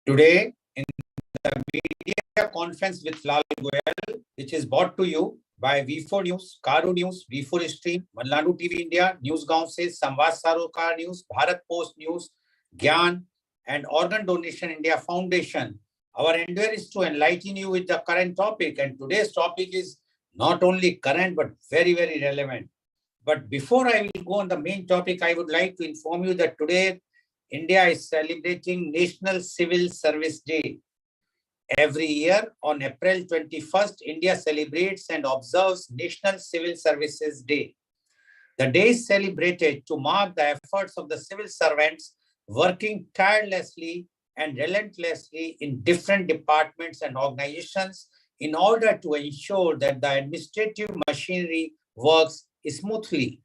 Today, in the media conference with Lal Goel, which is brought to you by V4 News, Caru News, V4 Stream, Manlandu TV India, News Gaon se, Samvad Sarokar News, Bharat Post News, Gyan, and Organ Donation India Foundation. Our endeavor is to enlighten you with the current topic, and today's topic is not only current but very, very relevant. But before I will go on the main topic, I would like to inform you that today India is celebrating National Civil Service Day. Every year on April 21st, India celebrates and observes National Civil Services Day. The day is celebrated to mark the efforts of the civil servants working tirelessly and relentlessly in different departments and organizations in order to ensure that the administrative machinery works smoothly.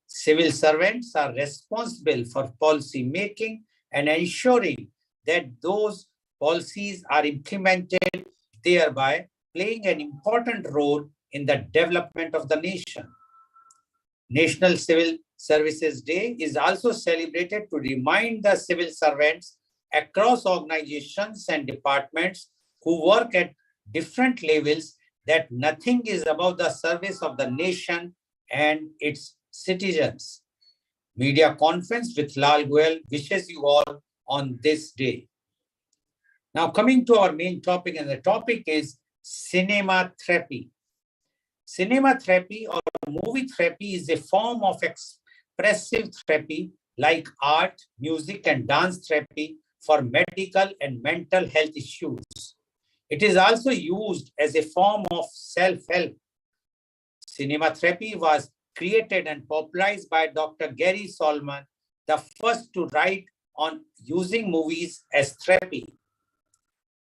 Civil servants are responsible for policy making and ensuring that those policies are implemented, thereby playing an important role in the development of the nation. National Civil Services Day is also celebrated to remind the civil servants across organizations and departments who work at different levels that nothing is above the service of the nation and its citizens. Media conference with Lal Goel wishes you all on this day. Now coming to our main topic, and the topic is cinema therapy. Cinema therapy or movie therapy is a form of expressive therapy like art, music, and dance therapy for medical and mental health issues. It is also used as a form of self-help. Cinema therapy was created and popularized by Dr. Gary Solomon, the first to write on using movies as therapy.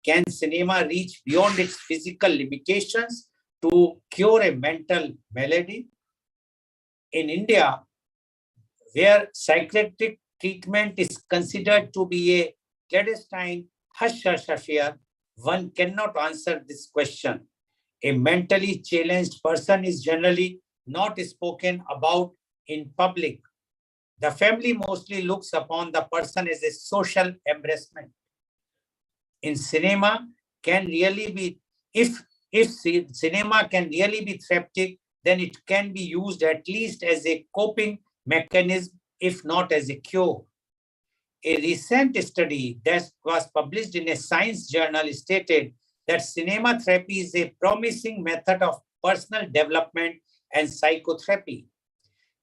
Can cinema reach beyond its physical limitations to cure a mental malady? In India, where psychiatric treatment is considered to be a clandestine hush-hush affair, one cannot answer this question. A mentally challenged person is generally not spoken about in public. The family mostly looks upon the person as a social embarrassment. In cinema can really be, if cinema can really be therapeutic, then it can be used at least as a coping mechanism, if not as a cure. A recent study that was published in a science journal stated that cinema therapy is a promising method of personal development and psychotherapy.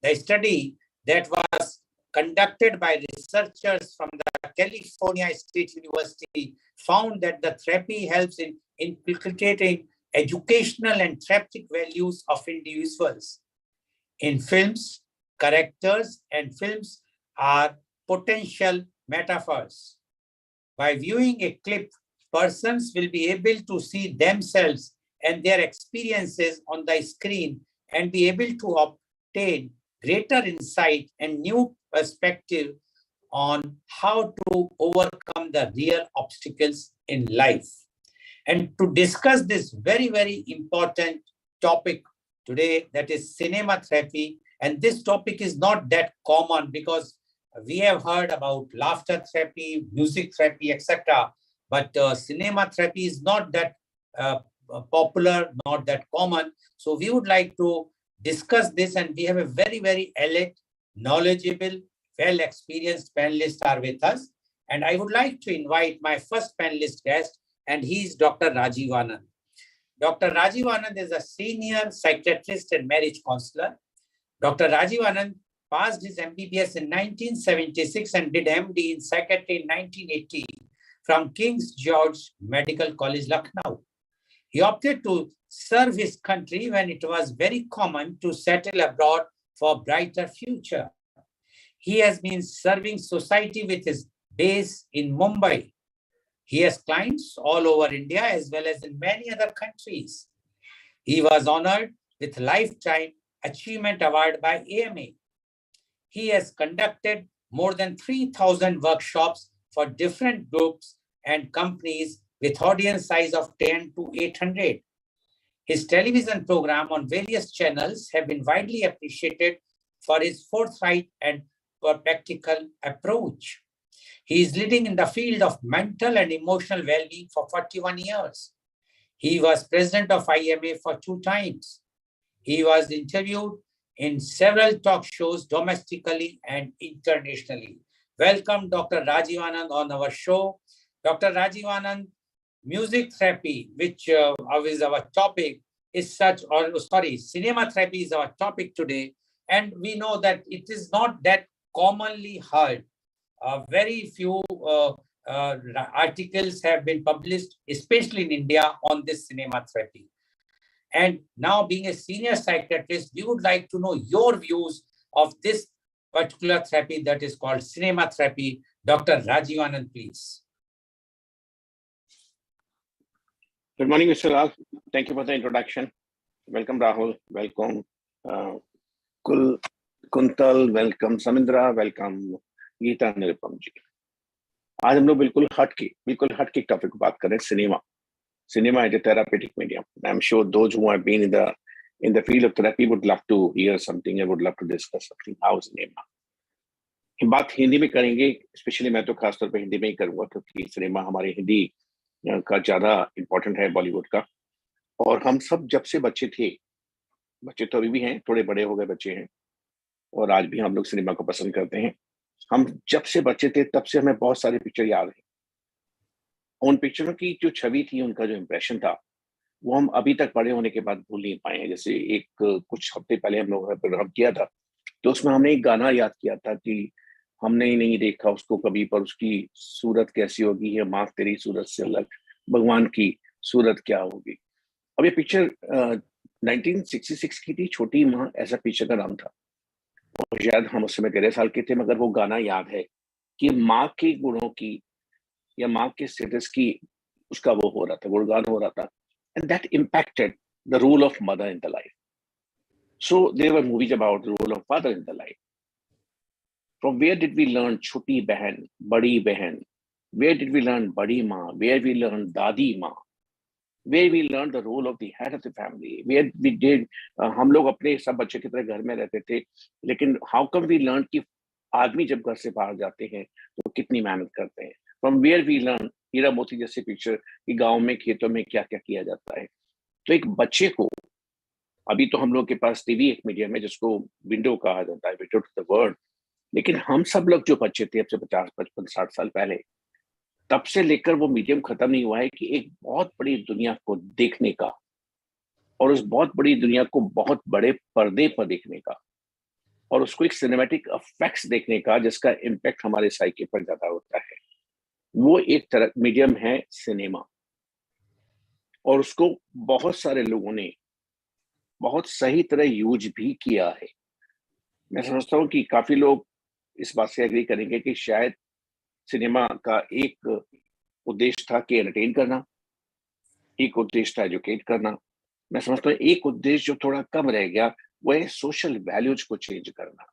The study that was conducted by researchers from the California State University found that the therapy helps in inculcating educational and therapeutic values of individuals. In films, characters and films are potential metaphors. By viewing a clip, persons will be able to see themselves and their experiences on the screen and be able to obtain greater insight and new perspective on how to overcome the real obstacles in life. And to discuss this very, very important topic today, that is cinema therapy, and this topic is not that common because we have heard about laughter therapy, music therapy, etc. But cinema therapy is not that popular, not that common. So we would like to discuss this, and we have a very, very elite, knowledgeable, well-experienced panelists are with us. And I would like to invite my first panelist guest, and he is Dr. Rajiv Anand. Dr. Rajiv Anand is a senior psychiatrist and marriage counselor. Dr. Rajiv Anand passed his MBBS in 1976 and did MD in psychiatry in 1980 from King's George Medical College, Lucknow. He opted to serve his country when it was very common to settle abroad for a brighter future. He has been serving society with his base in Mumbai. He has clients all over India as well as in many other countries. He was honored with Lifetime Achievement Award by AMA. He has conducted more than 3,000 workshops for different groups and companies with audience size of 10 to 800. His television program on various channels have been widely appreciated for his forthright and practical approach. He is leading in the field of mental and emotional well-being for 41 years. He was president of IMA for 2 times. He was interviewed in several talk shows domestically and internationally. Welcome, Dr. Rajiv Anand, on our show. Dr. Rajiv Anand, music therapy, which is our topic, is such, or sorry, cinema therapy is our topic today. And we know that it is not that commonly heard. Very few articles have been published, especially in India, on this cinema therapy. And now, being a senior psychiatrist, we would like to know your views of this particular therapy that is called cinema therapy. Dr. Rajiv Anand, please. Good morning, Mr. Lal. Thank you for the introduction. Welcome, Rahul. Welcome, Kuntal. Welcome, Samindra. Welcome, Gita Nirupam जी। आज हम लोग बिल्कुल हटके topic को बात करें, Cinema is a therapeutic medium. I'm sure those who have been in the field of therapy would love to hear something and would love to discuss something. How cinema? बात हिंदी में करेंगे, स्पेशली मैं तो खासतौर पे हिंदी में ही करूंगा क्योंकि सिनेमा हमारे हिंदी का ज्यादा इम्पोर्टेंट है बॉलीवुड का। और हम सब जब से बच्चे तो अभी भी हैं, थोड़े बड़े हो गए बच्चे हैं, और आज भी हम लोग सिनेमा को पसंद करते हैं। हम जब से बच्चे थे तब से हमें बहुत सारी पिक्चर याद है। उन पिक्चरों की जो छवि थी, उनका जो इम्प्रेशन था, वो हम अभी तक बड़े होने के बाद भूल नहीं पाए हैं। जैसे कुछ हफ्ते पहले हम लोगों ने प्रोग्राम किया था, तो उसमें हमने एक गाना याद किया था कि हमने ही नहीं देखा उसको कभी, पर उसकी सूरत कैसी होगी, है माँ तेरी सूरत से अलग, भगवान की सूरत क्या होगी। अब ये पिक्चर 1966 की थी, छोटी माँ ऐसा पिक्चर का नाम था, और शायद हम उस समय 13 साल के थे, मगर वो गाना याद है कि माँ के गुणों की या माँ के स्टेटस की उसका वो हो रहा था, गुणगान हो रहा था, and that impacted the role of mother in the life. So there were movies about the role of father in the life. From where did we learn Choti Behan, Badi Behan? Where did we learn Badi Ma? Where we learned Dadi Ma? Where we learned the role of the head of the family? Where we did हम लोग अपने सब बच्चे की तरह घर में रहते थे, लेकिन how come we learned कि आदमी जब घर से बाहर जाते हैं तो कितनी मेहनत करते हैं। From where we learn हीरा मोती जैसे पिक्चर कि गाँव में खेतों में क्या क्या किया जाता है। तो एक बच्चे को, अभी तो हम लोग के पास टीवी एक मीडियम है जिसको विंडो कहा जाता है, विंडो टू द वर्ल्ड, लेकिन हम सब लोग जो बच्चे थे अब से 50, 55, 60 साल पहले, तब से लेकर वो मीडियम खत्म नहीं हुआ है कि एक बहुत बड़ी दुनिया को देखने का, और उस बहुत बड़ी दुनिया को बहुत बड़े पर्दे पर देखने का, और उसको एक सिनेमैटिक इफेक्ट्स देखने का जिसका इम्पैक्ट हमारे साइकी पर ज्यादा होता है, वो एक तरह मीडियम है सिनेमा। और उसको बहुत सारे लोगों ने बहुत सही तरह यूज भी किया है। मैं समझता हूँ कि काफी लोग इस बात से एग्री करेंगे कि शायद सिनेमा का एक उद्देश्य था कि एंटरटेन करना, एक उद्देश्य था एजुकेट करना। मैं समझता हूँ एक उद्देश्य जो थोड़ा कम रह गया वो है सोशल वैल्यूज को चेंज करना।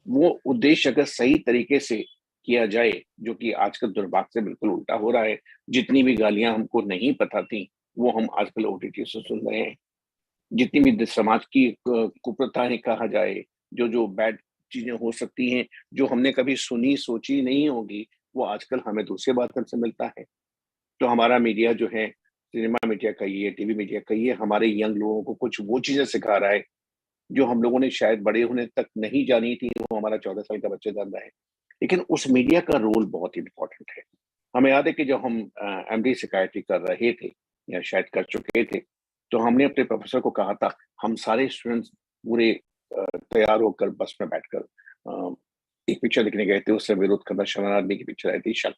वो उद्देश्य अगर सही तरीके से किया जाए, जो कि आजकल दुर्भाग्य से बिल्कुल उल्टा हो रहा है, जितनी भी गालियां हमको नहीं पता थी वो हम आजकल ओटीटी से सुन रहे हैं, जितनी भी समाज की कुप्रथाएं कहा जाए, जो बैड चीजें हो सकती हैं जो हमने कभी सुनी सोची नहीं होगी, वो आजकल हमें दूसरे माध्यम से मिलता है। तो हमारा मीडिया जो है, सिनेमा मीडिया कहिए, टीवी मीडिया कहिए, हमारे यंग लोगों को कुछ वो चीजें सिखा रहा है जो हम लोगों ने शायद बड़े होने तक नहीं जानी थी, वो हमारा 14 साल का बच्चा जान रहा है। लेकिन उस मीडिया का रोल बहुत इंपॉर्टेंट है। हमें याद है कि जब हम एमडी साइकियाट्री कर रहे थे या शायद कर चुके थे, तो हमने अपने प्रोफेसर को कहा था, हम सारे स्टूडेंट्स पूरे तैयार होकर बस में बैठकर एक पिक्चर देखने गए थे। उससे विरोध करना शर्मा आदमी की पिक्चर आई थी शक।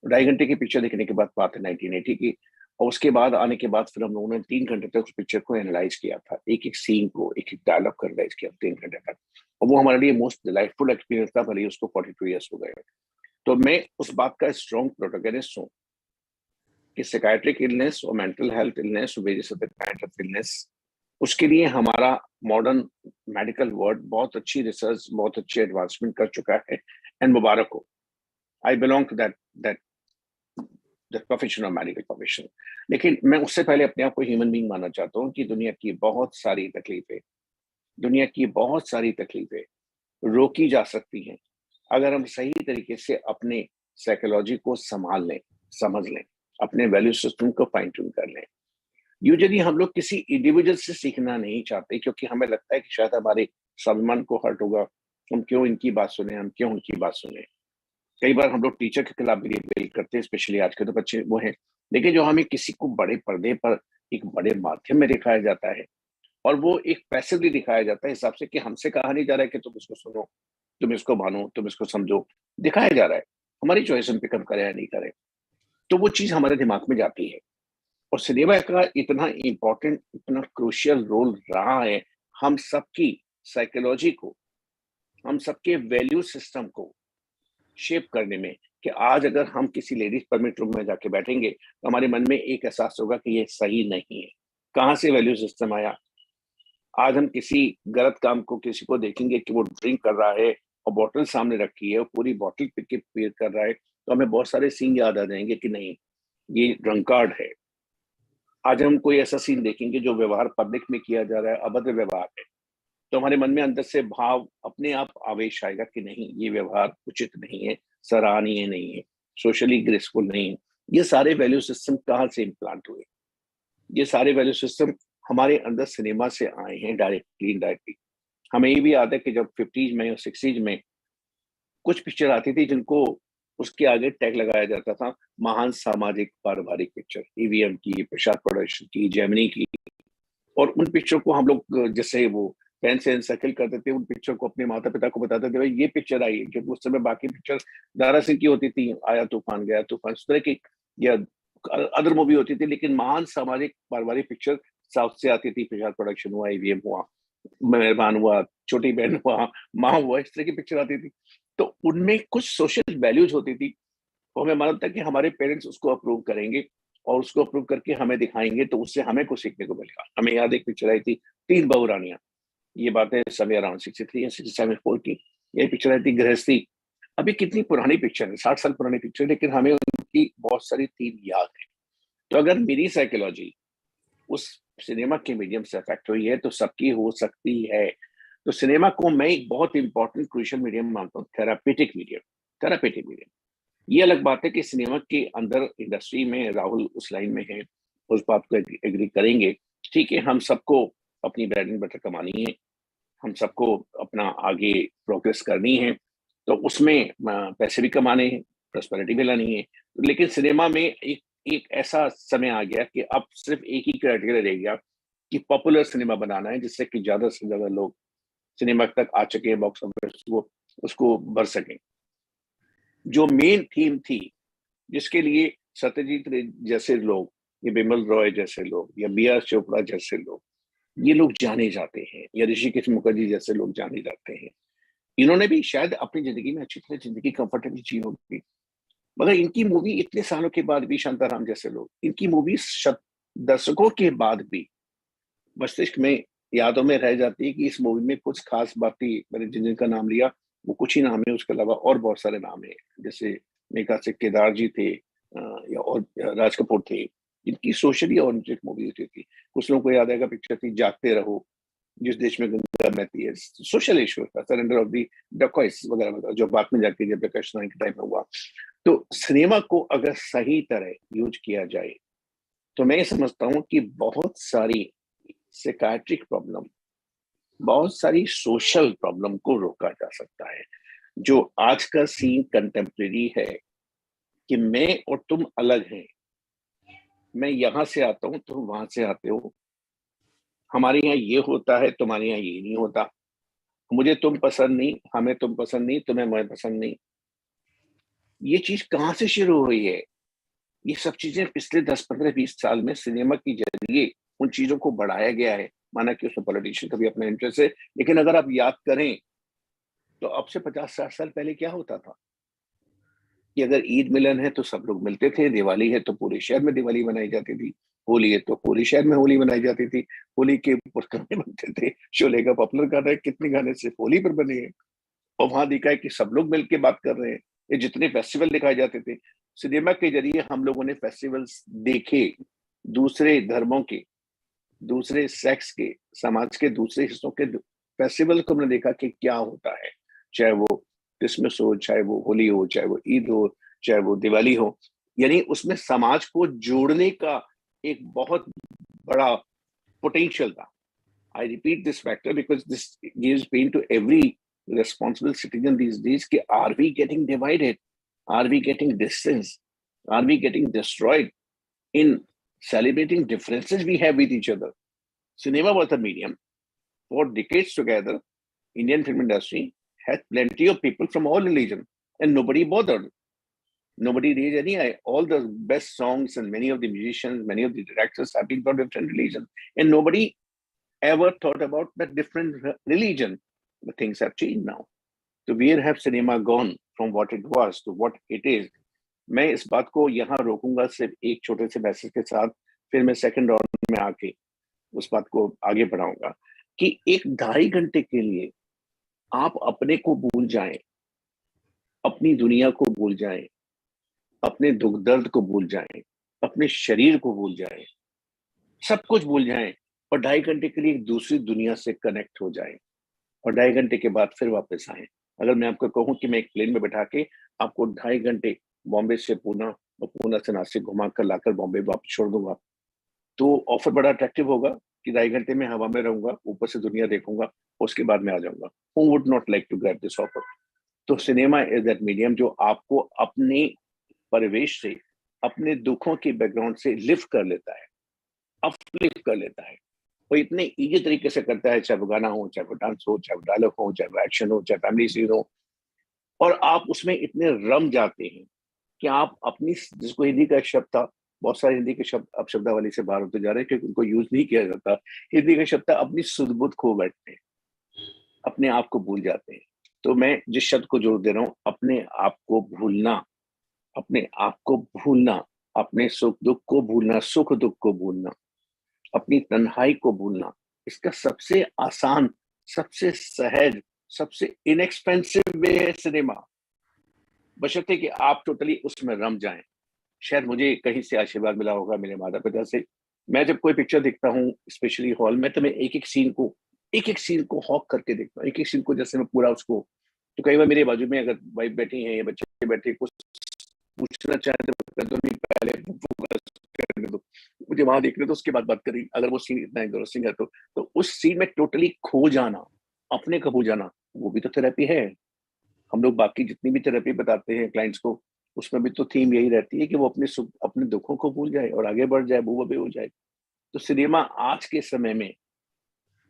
2.5 घंटे की पिक्चर देखने के बाद बात है 1980 की, और उसके बाद आने के बाद फिर हम लोगों ने 3 घंटे तक उस पिक्चर को एनालाइज किया था, एक एक सीन को, एक एक डायलॉग को एनालाइज किया 3 घंटे तक, और वो हमारे लिए मोस्ट डिलाइटफुल एक्सपीरियंस था, भले उसको 42 ईयर्स हो गए। तो मैं उस बात का स्ट्रॉन्ग प्रोटोगनिस्ट हूँ कि साइकियाट्रिक इलनेस और मेंटल हेल्थ इलनेस और various other kind of illness, उसके लिए हमारा मॉडर्न मेडिकल वर्ल्ड बहुत अच्छी रिसर्च, बहुत अच्छी एडवांसमेंट कर चुका है, एंड मुबारक हो। I belong to that profession of medical profession. लेकिन मैं उससे पहले अपने आप को ह्यूमन बीइंग मानना चाहता हूँ कि दुनिया की बहुत सारी तकलीफें रोकी जा सकती हैं अगर हम सही तरीके से अपने साइकोलॉजी को संभाल लें, समझ लें, अपने वैल्यू सिस्टम को फाइन ट्यून कर लें। यूजुअली हम लोग किसी इंडिविजुअल से सीखना नहीं चाहते, क्योंकि हमें लगता है कि शायद हमारे सम्मान को हर्ट होगा, हम क्यों इनकी बात सुने, हम क्यों उनकी बात सुने। कई बार हम लोग टीचर के खिलाफ भी रिबेल करते हैं, स्पेशली आज के तो बच्चे वो हैं। लेकिन जो हमें किसी को बड़े पर्दे पर एक बड़े माध्यम में दिखाया जाता है, और वो एक पैसिवली दिखाया जाता है हिसाब से कि हमसे कहा नहीं जा रहा है कि तुम इसको सुनो, तुम इसको मानो, तुम इसको समझो, दिखाया जा रहा है। हमारी चॉइस हम पे कम करें या नहीं करें, तो वो चीज हमारे दिमाग में जाती है। और सिनेमा का इतना इम्पोर्टेंट, इतना क्रूशियल रोल रहा है हम सबकी साइकोलॉजी को, हम सबके वैल्यू सिस्टम को शेप करने में, कि आज अगर हम किसी लेडीज परमिट रूम में जाके बैठेंगे तो हमारे मन में एक एहसास होगा कि ये सही नहीं है। कहाँ से वैल्यू सिस्टम आया? आज हम किसी गलत काम को, किसी को देखेंगे कि वो ड्रिंक कर रहा है और बॉटल सामने रखी है और पूरी बॉटल पिक के पी कर रहा है, तो हमें बहुत सारे सीन याद आ जाएंगे कि नहीं, ये ड्रंकार्ड है। आज हम कोई ऐसा सीन देखेंगे जो व्यवहार पब्लिक में किया जा रहा है, अभद्र व्यवहार है, तो हमारे मन में अंदर से भाव अपने आप आवेश आएगा कि नहीं, ये व्यवहार उचित नहीं है, सराहनीय नहीं है, सोशली ग्रेसफुल नहीं है। ये सारे वैल्यू सिस्टम कहाँ से इम्प्लांट हुए? ये सारे वैल्यू सिस्टम हमारे अंदर सिनेमा से आए हैं, डायरेक्टली इनडायरेक्टली। हमें ये भी याद है कि जब 50s में और 60s में कुछ पिक्चर आती थी जिनको उसके आगे टैग लगाया जाता था, महान सामाजिक पारिवारिक पिक्चर, ईवीएम की, प्रसाद प्रोडक्शन की, जेमिनी की। और उन पिक्चर को हम लोग जैसे वो पेन से एनसर्कल करते थे, उन पिक्चर को अपने माता पिता को बताते थे, भाई ये पिक्चर आई है, क्योंकि उस समय बाकी पिक्चर दारा सिंह की होती थी, आया तूफान गया तूफान, इस तरह की, या अदर मूवी होती थी। लेकिन महान सामाजिक पारिवारिक पिक्चर साउथ से आती थी, प्रसाद प्रोडक्शन हुआ, ईवीएम हुआ, मेहरबान हुआ, छोटी बहन हुआ, माँ हुआ, इस तरह की पिक्चर आती थी। तो उनमें कुछ सोशल वैल्यूज होती थी, तो हमें मालूम था कि हमारे पेरेंट्स उसको अप्रूव करेंगे और उसको अप्रूव करके हमें दिखाएंगे, तो उससे हमें कुछ सीखने को मिलेगा। हमें याद एक पिक्चर आई थी, तीन बहू रानियां, ये बातें समय अराउंड 63 या 67 की। ये पिक्चर आई थी गृहस्थी। अभी कितनी पुरानी पिक्चर है, 60 साल पुरानी पिक्चर है, लेकिन हमें उनकी बहुत सारी थीम याद है। तो अगर मेरी साइकोलॉजी उस सिनेमा के मीडियम से अफेक्ट हुई है, तो सबकी हो सकती है। तो सिनेमा को मैं एक बहुत इंपॉर्टेंट क्रूशियल मीडियम मानता हूँ, थेरापेटिक मीडियम। थेरापेटिक मीडियम, ये अलग बात है कि सिनेमा के अंदर इंडस्ट्री में राहुल उस लाइन में है, उस बात को एग्री करेंगे। ठीक है, हम सबको अपनी ब्रेड एंड बटर कमानी है, हम सबको अपना आगे प्रोग्रेस करनी है, तो उसमें पैसे भी कमाने हैं, प्रॉस्पेरिटी भी लानी है। लेकिन सिनेमा में एक एक ऐसा समय आ गया कि अब सिर्फ एक ही क्राइटेरिया रह गया कि पॉपुलर सिनेमा बनाना है, जिससे कि ज्यादा से ज्यादा लोग सिनेमा तक आ सके, बॉक्स ऑफिस को उसको भर सकें। जो मेन थीम थी, जिसके लिए सत्यजीत रे जैसे लोग, या बिमल रॉय जैसे लोग, या बी आर चोपड़ा जैसे लोग, ये लोग जाने जाते हैं, या ऋषिकेश मुखर्जी जैसे लोग जाने जाते हैं। इन्होंने भी शायद अपनी जिंदगी में अच्छी तरह जिंदगी कंफर्टेबली जी होगी, मगर इनकी मूवी इतने सालों के बाद भी, शांताराम जैसे लोग, इनकी मूवी दशकों के बाद भी मस्तिष्क में, यादों में रह जाती है कि इस मूवी में कुछ खास बातें, मैंने जिन जिनका नाम लिया वो कुछ ही नाम है, उसके अलावा और बहुत सारे नाम है। जैसे मेरे ख्याल से केदार जी थे, या और राज कपूर थे, इनकी सोशली ओरिएंटेड मूवी होती थी। कुछ लोगों को याद आएगा पिक्चर थी जागते रहो, जिस देश में गंगा बहती है, सोशल इशू था, सरेंडर ऑफ दी डकॉइस वगैरह वगैरह, जो बाद में जाके जब प्रकाश नारायण के टाइम में हुआ। तो सिनेमा को अगर सही तरह यूज किया जाए, तो मैं समझता हूँ कि बहुत सारी साइकियाट्रिक प्रॉब्लम, बहुत सारी सोशल प्रॉब्लम को रोका जा सकता है। जो आज का सीन कंटेम्प्रेरी है कि मैं और तुम अलग हैं, मैं यहां से आता हूं, तुम वहां से आते हो, हमारे यहाँ ये होता है, तुम्हारे यहाँ ये नहीं होता, मुझे तुम पसंद नहीं, हमें तुम पसंद नहीं, तुम्हें मैं पसंद नहीं। ये चीज कहाँ से शुरू हुई है? ये सब चीजें पिछले 10, 15, 20 साल में सिनेमा के जरिए उन चीजों को बढ़ाया गया है। माना कि उसमें पॉलिटिशियन का भी अपना इंटरेस्ट है, लेकिन अगर आप याद करें तो अब से 50, 60 साल पहले क्या होता था कि अगर ईद मिलन है तो सब लोग मिलते थे, दिवाली है तो पूरे शहर में दिवाली मनाई जाती थी, होली है तो पूरे शहर में होली मनाई जाती थी। होली के ऊपर गाने बनते थे, शोले का पॉपुलर गाना है, कितने गाने सिर्फ होली पर बने हैं। और वहां दिखा है कि सब लोग मिलकर बात कर रहे हैं। ये जितने फेस्टिवल दिखाए जाते थे, सिनेमा के जरिए हम लोगों ने फेस्टिवल्स देखे, दूसरे धर्मों के, दूसरे सेक्स के, समाज के दूसरे हिस्सों के फेस्टिवल को हमने देखा कि क्या होता है। चाहे वो क्रिसमस हो, चाहे वो होली हो, चाहे वो ईद हो, चाहे वो दिवाली हो, यानी उसमें समाज को जोड़ने का एक बहुत बड़ा पोटेंशियल था. I repeat this factor because this gives pain to every responsible citizen these days. कि are we getting divided? Are we getting distanced? Are we getting destroyed in celebrating differences we have with each other? Cinema was a medium. For decades together, Indian film industry had plenty of people from all religions, and nobody bothered. Nobody raised any eye. All the best songs and many of the musicians, many of the directors have been from different religions, and nobody ever thought about the different religion. The things have changed now. So where have cinema gone from what it was to what it is? मैं इस बात को यहाँ रोकूंगा सिर्फ एक छोटे से message के साथ, फिर मैं सेकंड राउंड में आके उस बात को आगे बढ़ाऊंगा कि 1-2.5 घंटे के लिए आप अपने को भूल जाएं, अपनी दुनिया को भूल जाएं, अपने दुख दर्द को भूल जाएं, अपने शरीर को भूल जाएं, सब कुछ भूल जाएं और 2.5 घंटे के लिए एक दूसरी दुनिया से कनेक्ट हो जाएं और 2.5 घंटे के बाद फिर वापस आएं. अगर मैं आपको कहूं कि मैं एक प्लेन में बैठा के आपको 2.5 घंटे बॉम्बे से पुणे और पुणे से नासिक घुमा कर लाकर बॉम्बे वापस छोड़ दूंगा, तो ऑफर बड़ा अट्रैक्टिव होगा कि 2.5 घंटे में हवा में रहूंगा, ऊपर से दुनिया देखूंगा, उसके बाद में आ जाऊंगा. Who would not like to get this offer? तो सिनेमा इज दैट मीडियम जो आपको अपने परिवेश से, अपने दुखों के बैकग्राउंड से लिफ्ट कर लेता है, अपलिफ्ट कर लेता है. वो इतने इजी तरीके से करता है, चाहे वो गाना हो, चाहे वो डांस हो, चाहे वो डायलॉग हो, चाहे वो एक्शन हो, चाहे फैमिली सीन हो, और आप उसमें इतने रम जाते हैं कि आप अपनी, जिसको हिंदी का एक शब्द था, बहुत सारे हिंदी के शब्द अब शब्दावली से बाहर होते जा रहे हैं क्योंकि उनको यूज नहीं किया जाता. हिंदी का शब्द था अपनी सुध-बुध खो बैठते हैं, अपने आप को भूल जाते हैं. तो मैं जिस शब्द को जोड़ दे रहा हूँ, अपने आप को भूलना, अपने आप को भूलना, अपने सुख दुख को भूलना, सुख दुख को भूलना, अपनी तन्हाई को भूलना, इसका सबसे आसान, सबसे सहज, सबसे इनएक्सपेंसिव वे है सिनेमा, बशर्ते कि आप टोटली उसमें रम जाएं. शायद मुझे कहीं से आशीर्वाद मिला होगा मेरे माता पिता से. मैं जब कोई पिक्चर देखता हूँ, स्पेशली हॉल में, तो मैं एक एक सीन को हॉक करके देखता हूँ, एक एक सीन को, जैसे मैं पूरा उसको. तो कई बार मेरे बाजू में अगर वाइफ बैठी है या बच्चे बैठे कुछ पूछना चाहे तो पहले फोकस करने दो, मुझे वहां देखने दो, उसके बाद बात करें. अगर वो सीन इतना इंटरेस्टिंग है तो उस सीन में टोटली खो जाना, अपने को खो जाना, वो भी तो थेरेपी है. हम लोग बाकी जितनी भी थेरेपी बताते हैं क्लाइंट्स को, उसमें भी तो थीम यही रहती है कि वो अपने दुखों को भूल जाए और आगे बढ़ जाए, वो हो जाए. तो सिनेमा आज के समय में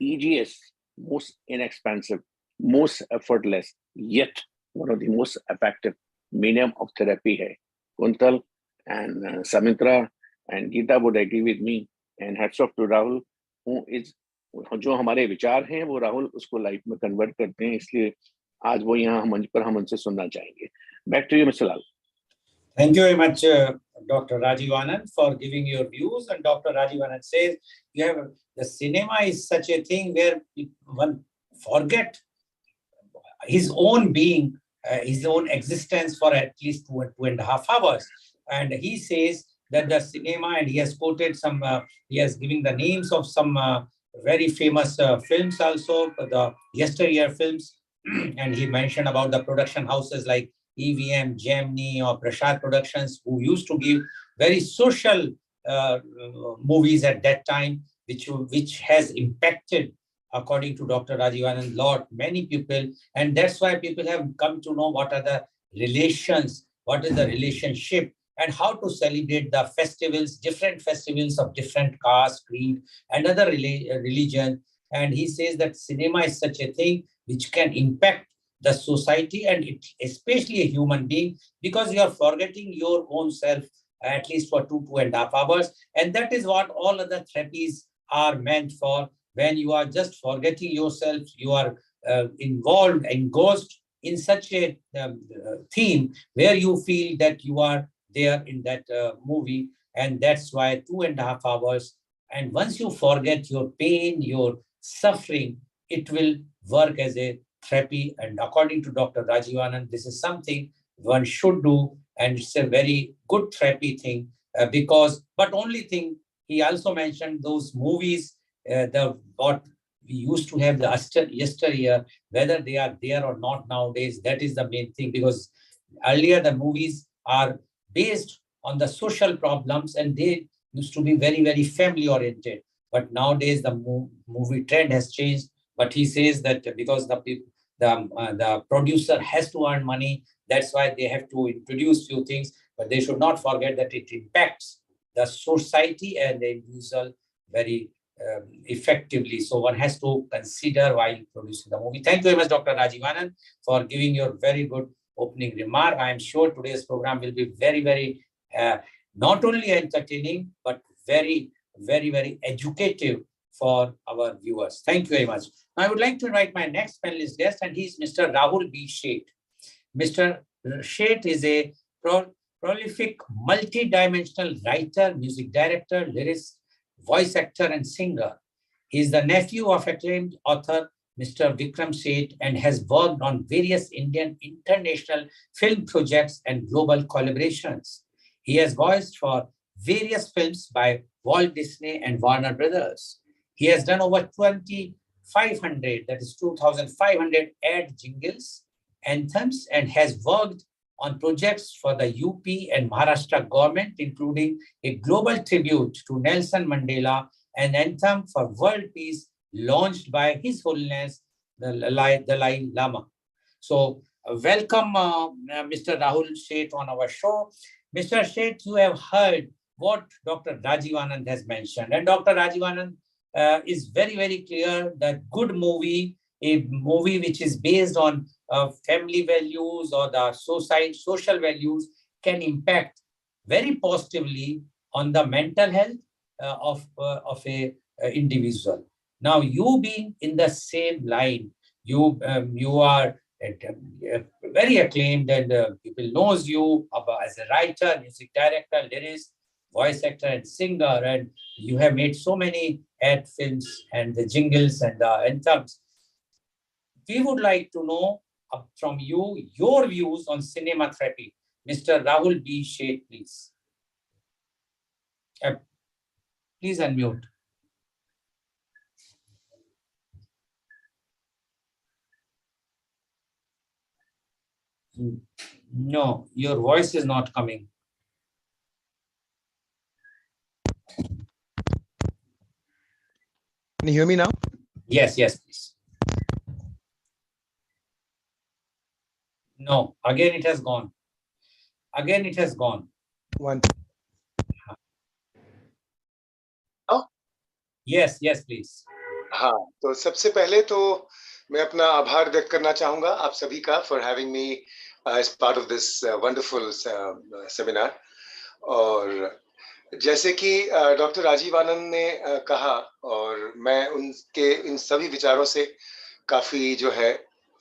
easiest, most inexpensive, most effortless, yet one of the most effective medium of therapy है. Kuntal and Samitra and Geeta would agree with me, and hats off to Rahul, who is, जो हमारे विचार हैं वो राहुल उसको लाइफ में convert करते हैं, इसलिए आज वो यहाँ मंच पर हम उनसे सुनना चाहेंगे. Back to you Mister Lal. Thank you very much, Dr. Rajiv Anand, for giving your views. And Dr. Rajiv Anand says the cinema is such a thing where one forget his own being, his own existence for at least 2.5 hours. And he says that the cinema, and he has quoted some, he has given the names of some very famous films also, the yesteryear films. And he mentioned about the production houses like EVM, Gemini, or Prashad Productions, who used to give very social movies at that time, which has impacted, according to Dr. Rajiv Anand, many people. And that's why people have come to know what are the relations, what is the relationship, and how to celebrate the festivals, different festivals of different caste, creed, and other religion. And he says that cinema is such a thing which can impact the society, and especially a human being, because you are forgetting your own self at least for 2.5 hours. And that is what all other therapies are meant for. When you are just forgetting yourself, you are involved, engrossed in such a theme where you feel that you are there in that movie. And that's why 2.5 hours. And once you forget your pain, your suffering, it will work as a therapy. And according to Dr. Rajiv Anand, this is something one should do, and it's a very good therapy thing, but only thing, he also mentioned those movies, what we used to have the yesteryear, whether they are there or not nowadays, that is the main thing, because earlier the movies are based on the social problems and they used to be very, very family oriented. But nowadays the movie trend has changed. But he says that because the producer has to earn money, that's why they have to introduce few things. But they should not forget that it impacts the society and the individual very effectively. So one has to consider while producing the movie. Thank you very much, Dr. Rajiv Anand, for giving your very good opening remark. I am sure today's program will be very, very not only entertaining, but very, very, very educative for our viewers. Thank you very much. Now, I would like to invite my next panelist guest, and he is Mr. Rahul B. Sheth. Mr. Sheth is a prolific, multi-dimensional writer, music director, lyricist, voice actor, and singer. He is the nephew of acclaimed author Mr. Vikram Sheth and has worked on various Indian international film projects and global collaborations. He has voiced for various films by Walt Disney and Warner Brothers. He has done over 2,500, that is 2,500 ad jingles, anthems, and has worked on projects for the UP and Maharashtra government, including a global tribute to Nelson Mandela, an anthem for world peace launched by His Holiness the Dalai Lama. So welcome Mr. Rahul Sheth on our show. Mr. Sheth, you have heard what Dr. Rajiv Anand has mentioned. And Dr. Rajiv Anand is very, very clear that good movie, a movie which is based on family values or the social values, can impact very positively on the mental health of a individual. Now, you being in the same line, you are very acclaimed and people knows you as a writer, music director, lyricist, voice actor, and singer, and you have made so many ad films and the jingles and the anthems. We would like to know from you your views on cinema therapy. Mr. Rahul B. Sheth, please. Please unmute. No, your voice is not coming. Can you hear me now? Yes, yes, please. No, again it has gone. Again it has gone. One. Oh? Yes, yes, please. हाँ, तो सबसे पहले तो मैं अपना आभार व्यक्त करना चाहूँगा आप सभी का for having me as part of this wonderful seminar. और जैसे कि डॉक्टर राजीव आनंद ने कहा और मैं उनके इन सभी विचारों से काफी जो है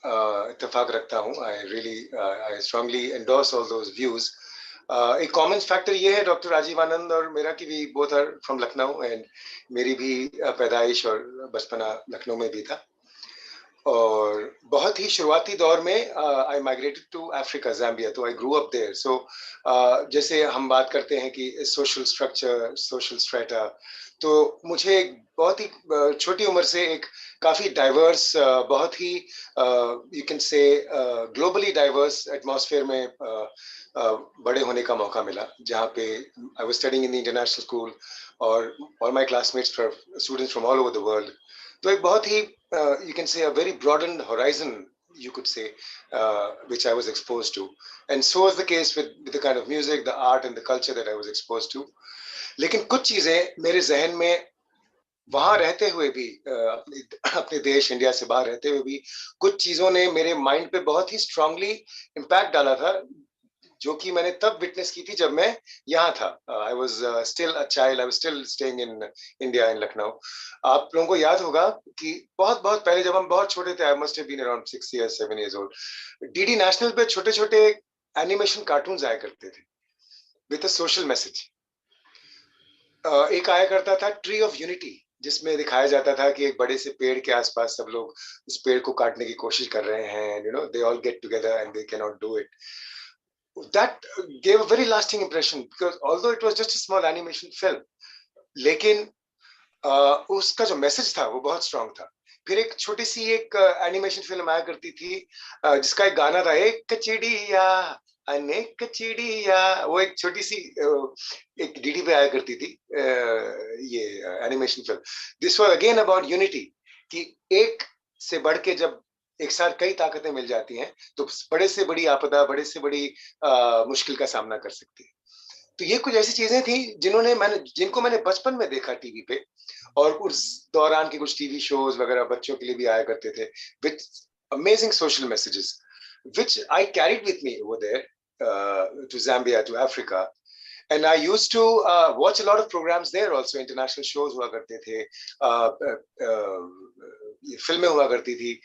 इत्तेफाक रखता हूँ. I strongly endorse all those views. एक कॉमन फैक्टर ये है डॉक्टर राजीव आनंद और मेरा कि we both are from Lucknow and मेरी भी पैदाइश और बचपना लखनऊ में भी था और बहुत ही शुरुआती दौर में आई माइग्रेटेड टू अफ्रीका ज़ाम्बिया तो आई ग्रू अप देयर. सो जैसे हम बात करते हैं कि सोशल स्ट्रक्चर सोशल स्ट्रेटा तो मुझे बहुत ही छोटी उम्र से एक काफ़ी डाइवर्स बहुत ही you can say globally diverse atmosphere में बड़े होने का मौका मिला जहाँ पे I was studying in the international school और all my classmates from students from all over the world. तो एक बहुत ही you can say a very broadened horizon you could say which I was exposed to and so was the case with the kind of music the art and the culture that I was exposed to. लेकिन कुछ चीजें मेरे जहन में वहां रहते हुए भी अपने देश इंडिया से बाहर रहते हुए भी कुछ चीजों ने मेरे माइंड पे बहुत ही स्ट्रांगली इम्पैक्ट डाला था जो कि मैंने तब विटनेस की थी जब मैं यहाँ था. I was still a child I was still staying in India in Lucknow. आप लोगों को याद होगा कि बहुत पहले जब हम बहुत छोटे थे I must have been around 6 years 7 years old DD national पे छोटे एनिमेशन कार्टून्स आया करते थे विद अ सोशल मैसेज. एक आया करता था ट्री ऑफ यूनिटी जिसमें दिखाया जाता था कि एक बड़े से पेड़ के आसपास सब लोग उस पेड़ को काटने की कोशिश कर रहे हैं you know they all get together and they can not do it. That gave a very lasting impression because although it was just a small animation film, लेकिन उसका जो मैसेज था वो बहुत स्ट्रांग था फिर एक छोटी सी एक एनिमेशन फिल्म आया करती थी जिसका एक गाना था, एक चिड़िया अनेक चिड़िया, वो एक छोटी सी एक डीडी पे आया करती थी ये animation film. This was again about unity, कि एक से बढ़ के जब एक साथ कई ताकतें मिल जाती हैं तो बड़े से बड़ी आपदा, बड़े से बड़ी मुश्किल का सामना कर सकती है। तो ये कुछ ऐसी चीजें थी जिनको मैंने बचपन में देखा टीवी पे, और उस दौरान के कुछ टीवी शोज वगैरह बच्चों के लिए भी आया करते थे with amazing social messages which I carried with me over there to Zambia, to Africa. And I used to watch a lot of programs there also. International shows हुआ करते थे, फिल्में हुआ करती थी.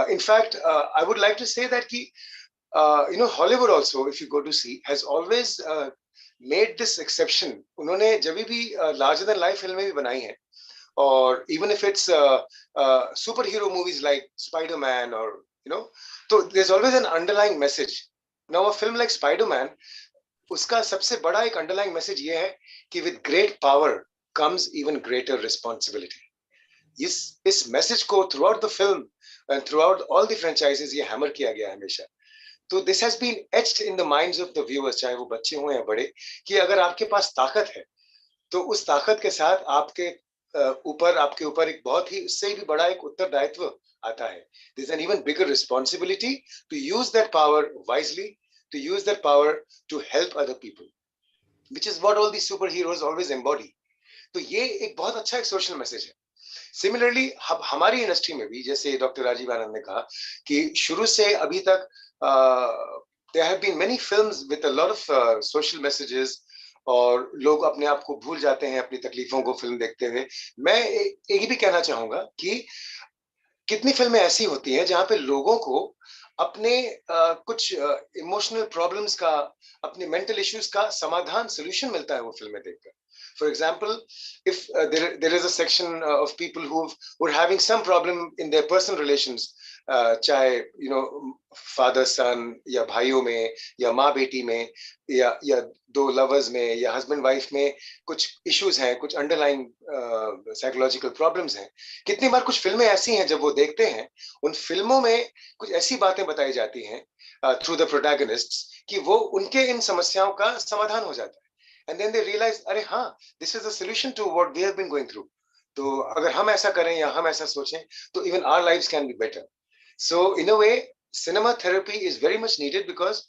In fact, I would like to say that कि Hollywood also, if you go to see, has always made this exception. उन्होंने जब भी larger than life फिल्में भी बनाई हैं, or even if it's superhero movies like Spider-Man, or so there's always an underlying message. Now a film like Spider-Man, उसका सबसे बड़ा एक underlying message ये है कि with great power comes even greater responsibility. इस message को throughout the film and throughout all the franchises ये hammer किया गया हमेशा. तो this has been etched in the minds of the viewers, चाहे वो बच्चे हों या बड़े, कि अगर आपके पास ताकत है तो उस ताकत के साथ आपके ऊपर एक बहुत ही, उससे भी बड़ा एक उत्तरदायित्व आता है. There's an even bigger responsibility to use that power wisely, to use that power to help other people, which is what all these superheroes always embody. तो ये एक बहुत अच्छा एक सोशल मैसेज है. सिमिलरली हमारी इंडस्ट्री में भी, जैसे डॉक्टर राजीव आनंद ने कहा कि शुरू से अभी तक there have been many films with a lot of social messages, और लोग अपने आप को भूल जाते हैं अपनी तकलीफों को फिल्म देखते हुए. मैं एक ही भी कहना चाहूंगा कि कितनी फिल्में ऐसी होती हैं जहां पे लोगों को अपने कुछ इमोशनल प्रॉब्लम्स का, अपने मेंटल इश्यूज का समाधान, सोल्यूशन मिलता है वो फिल्में देखकर. For example, if there is a section of people who are having some problem in their personal relations, चाहे father son, या भाइयों में, या माँ बेटी में, या दो lovers में, या husband wife में कुछ issues हैं, कुछ underlying psychological problems हैं. कितनी बार कुछ फिल्में ऐसी हैं जब वो देखते हैं, उन फिल्मों में कुछ ऐसी बातें बताई जाती हैं through the protagonists कि वो उनके इन समस्याओं का समाधान हो जाता है. And then they realize, अरे हाँ, this is the solution to what we have been going through. तो अगर हम ऐसा करें या हम ऐसा सोचें, तो even our lives can be better. So in a way, cinema therapy is very much needed because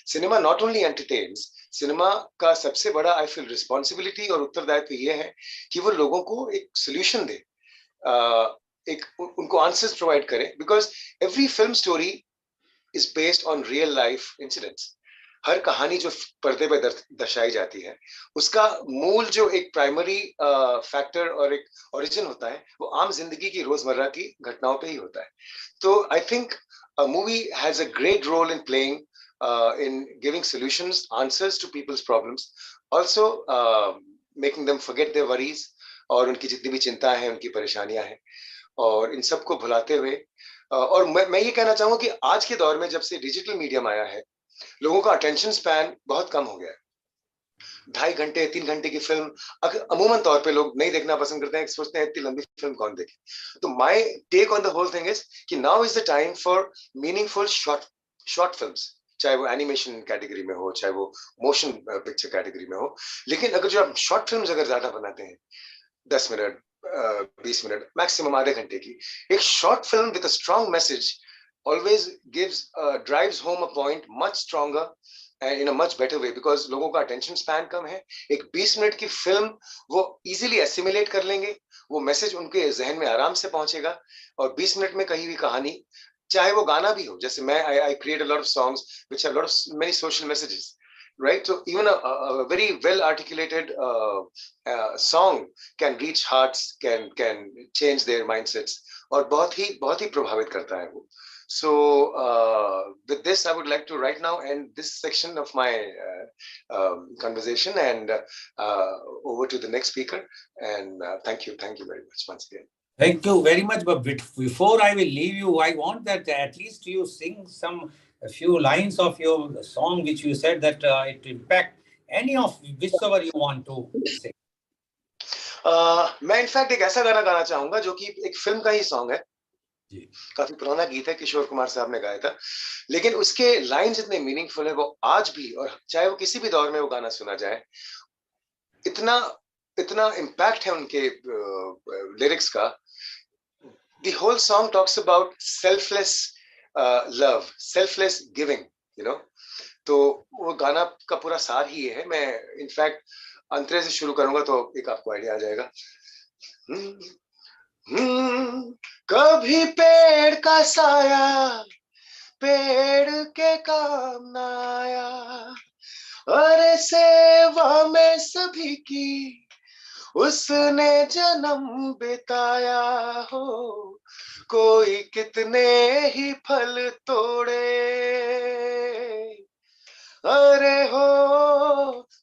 cinema not only entertains, cinema का सबसे बड़ा I feel responsibility और उत्तरदायित्व ये है कि वो लोगों को एक solution दे, एक उनको answers provide करे, because every film story is based on real life incidents. हर कहानी जो पर्दे पे दर्शाई जाती है, उसका मूल जो एक प्राइमरी फैक्टर और एक ओरिजिन होता है, वो आम जिंदगी की रोजमर्रा की घटनाओं पे ही होता है. तो I think a movie has a great role in playing in giving solutions, answers to people's problems, also making them forget their worries, और उनकी जितनी भी चिंता है, उनकी परेशानियां हैं, और इन सबको भुलाते हुए. और मैं ये कहना चाहूंगा कि आज के दौर में जब से डिजिटल मीडियम आया है, लोगों का अटेंशन स्पैन बहुत कम हो गया है. 2.5 घंटे 3 घंटे की फिल्म अमूमन तौर पे लोग नहीं देखना पसंद करते हैं, सोचते हैं इतनी लंबी फिल्म कौन देखे. तो my take on the whole thing is कि now is the time for meaningful short films, चाहे वो एनिमेशन कैटेगरी में हो, चाहे वो मोशन पिक्चर कैटेगरी में हो. लेकिन अगर जो आप शॉर्ट फिल्म्स अगर ज्यादा बनाते हैं, 10 मिनट 20 मिनट मैक्सिमम आधे घंटे की एक short film with a strong message always drives home a point much stronger and in a much better way, because लोगों का attention span कम है. एक 20 मिनट की फिल्म वो easily assimilate कर लेंगे, वो मैसेज उनके जहन में आराम से पहुंचेगा, और 20 मिनट में कहीं भी कहानी, चाहे वो गाना भी हो, जैसे मैं I create a lot of songs which have a lot of many social messages, right? So even a very well articulated song can reach hearts, can change their mindsets, और बहुत ही प्रभावित करता है वो. So with this, I would like to right now end this section of my conversation and over to the next speaker. And thank you very much once again. Thank you very much. But before I will leave you, I want that at least you sing a few lines of your song, which you said that it impact any of whichever you want to sing. मैं in fact एक ऐसा गाना गाना चाहूंगा जो कि एक film का ही सॉन्ग है, काफी पुराना गीत है, किशोर कुमार साहब ने गाया था, लेकिन उसके लाइंस इतने मीनिंगफुल है, वो आज भी, और चाहे वो किसी भी दौर में वो गाना सुना जाए, इतना इतना इम्पैक्ट है उनके लिरिक्स का. The whole song talks about selfless love, selfless giving, you know. तो वो गाना का पूरा सार ही ये है. मैं इनफैक्ट अंतरे से शुरू करूंगा तो एक आपको आइडिया आ जाएगा. कभी पेड़ का साया पेड़ के काम ना आया, अरे सेवा में सभी की उसने जन्म बिताया हो, कोई कितने ही फल तोड़े, अरे हो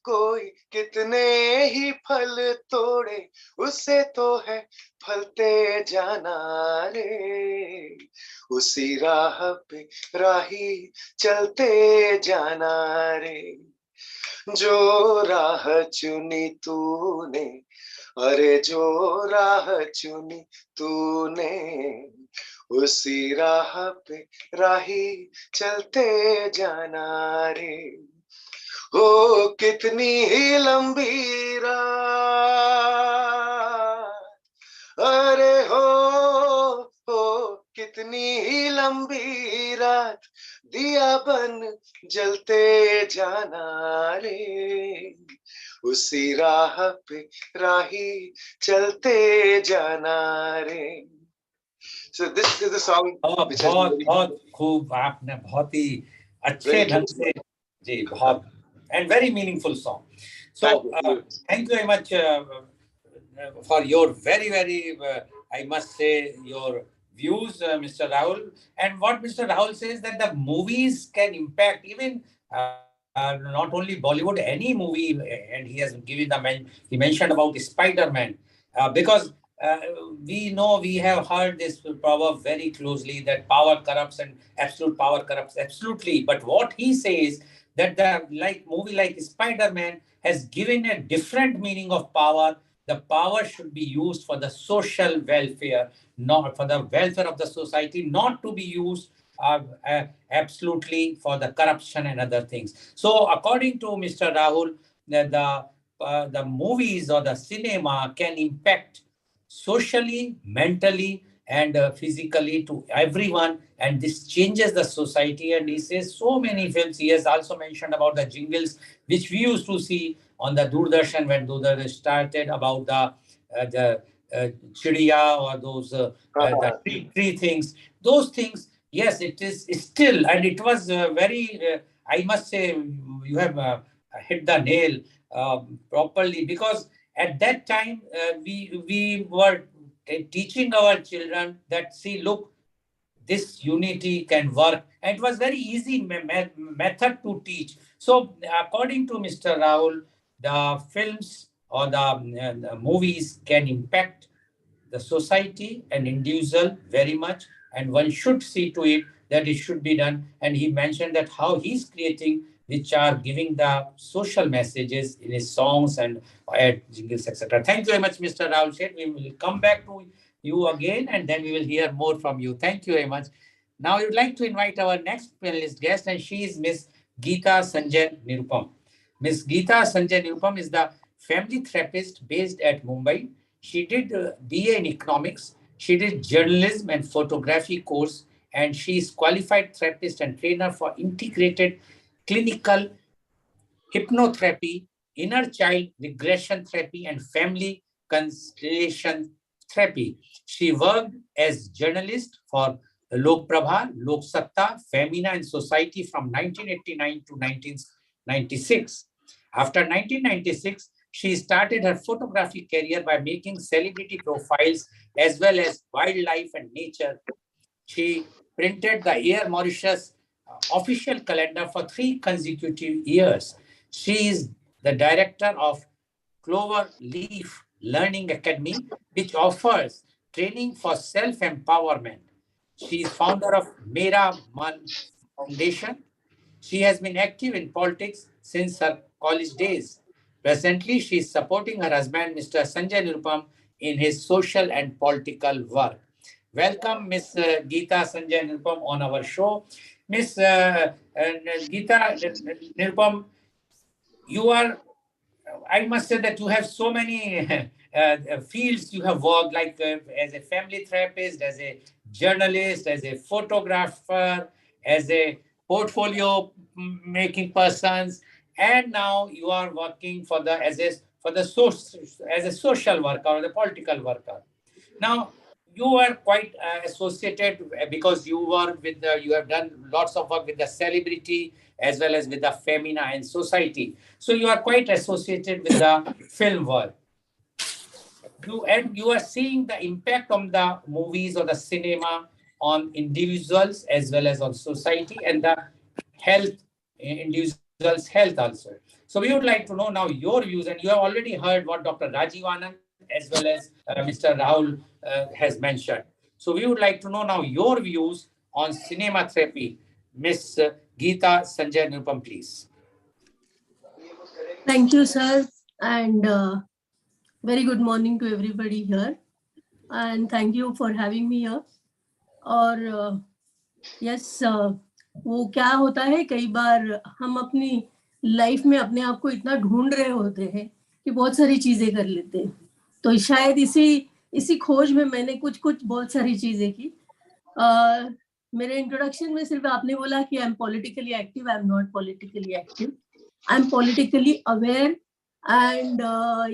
कोई कितने ही फल तोड़े, उसे तो है फलते जाना रे, उसी राह पे राही चलते जाना रे, जो राह चुनी तूने, अरे जो राह चुनी तूने, उसी राह पे राही चलते जाना रे, हो कितनी ही लंबी रात, अरे हो कितनी ही लंबी रात, दिया बन जलते जाना रे, उसी राह पे राही चलते जाना रे. So this is the song which has been बहुत खूब, आपने बहुत ही अच्छे ढंग से जी, बहुत and very meaningful song. So thank you very much for your very I must say your views, Mr. Rahul. And what Mr. Rahul says that the movies can impact even not only Bollywood, any movie, and he has given he mentioned about Spider-Man because we know, we have heard this proverb very closely that power corrupts and absolute power corrupts absolutely. But what he says that the movie like Spider-Man has given a different meaning of power. The power should be used for the social welfare, not for the welfare of the society, not to be used absolutely for the corruption and other things. So according to Mr. Rahul, the movies or the cinema can impact socially, mentally, and physically to everyone, and this changes the society. And he says so many films. He has also mentioned about the jingles which we used to see on the Doordarshan when Doordarshan started about the chidiya or those the tree things. Those things, yes, it is still, and it was very. I must say, you have hit the nail properly, because at that time we were teaching our children that, see, look, this unity can work, and it was very easy method to teach. So according to Mr. Rahul, the films or the movies can impact the society and individual very much, and one should see to it that it should be done. And he mentioned that how he's creating, which are giving the social messages in his songs and jingles, etc. Thank you very much, Mr. Rahul Shet. We will come back to you again, and then we will hear more from you. Thank you very much. Now, I would like to invite our next panelist guest, and she is Miss 𝐂𝐀𝐑𝐔 𝐍𝐄𝐖𝐒. Miss 𝐂𝐀𝐑𝐔 𝐍𝐄𝐼𝐒 is the family therapist based at Mumbai. She did BA in economics. She did journalism and photography course, and she is qualified therapist and trainer for integrated clinical hypnotherapy, inner child regression therapy, and family constellation therapy. She worked as journalist for Lok Prabha, Lok Satta, Femina, and Society from 1989 to 1996. After 1996, she started her photography career by making celebrity profiles as well as wildlife and nature. She printed the Air Mauritius official calendar for 3 consecutive years. She is the director of Clover Leaf Learning Academy, which offers training for self-empowerment. She is founder of Mera Man Foundation. She has been active in politics since her college days. Presently, she is supporting her husband, Mr. Sanjay Nirupam, in his social and political work. welcome Miss Geeta Sanjay Nirupam on our show. Miss Geeta Nirupam, you are, I must say that you have so many fields you have worked, like as a family therapist, as a journalist, as a photographer, as a portfolio making persons, and now you are working for the as a social worker or the political worker. Now you are quite associated because you were with you have done lots of work with the celebrity as well as with the femina and society. So you are quite associated with the film world. You are seeing the impact of the movies or the cinema on individuals as well as on society and the health, individuals' health also. So we would like to know now your views, and you have already heard what Dr. Rajiv Anand as well as Mr. Rahul has mentioned. So we would like to know now your views on cinema therapy. Miss Geeta Sanjay Nirupam, please. Thank you, sir, and very good morning to everybody here. And thank you for having me here. और yes, वो क्या होता है, कई बार हम अपनी life में अपने आप को इतना ढूंढ रहे होते हैं कि बहुत सारी चीजें कर लेते हैं. तो शायद इसी खोज में मैंने कुछ बहुत सारी चीजें की. मेरे इंट्रोडक्शन में सिर्फ आपने बोला कि I am politically active. I am not politically active. I am politically aware and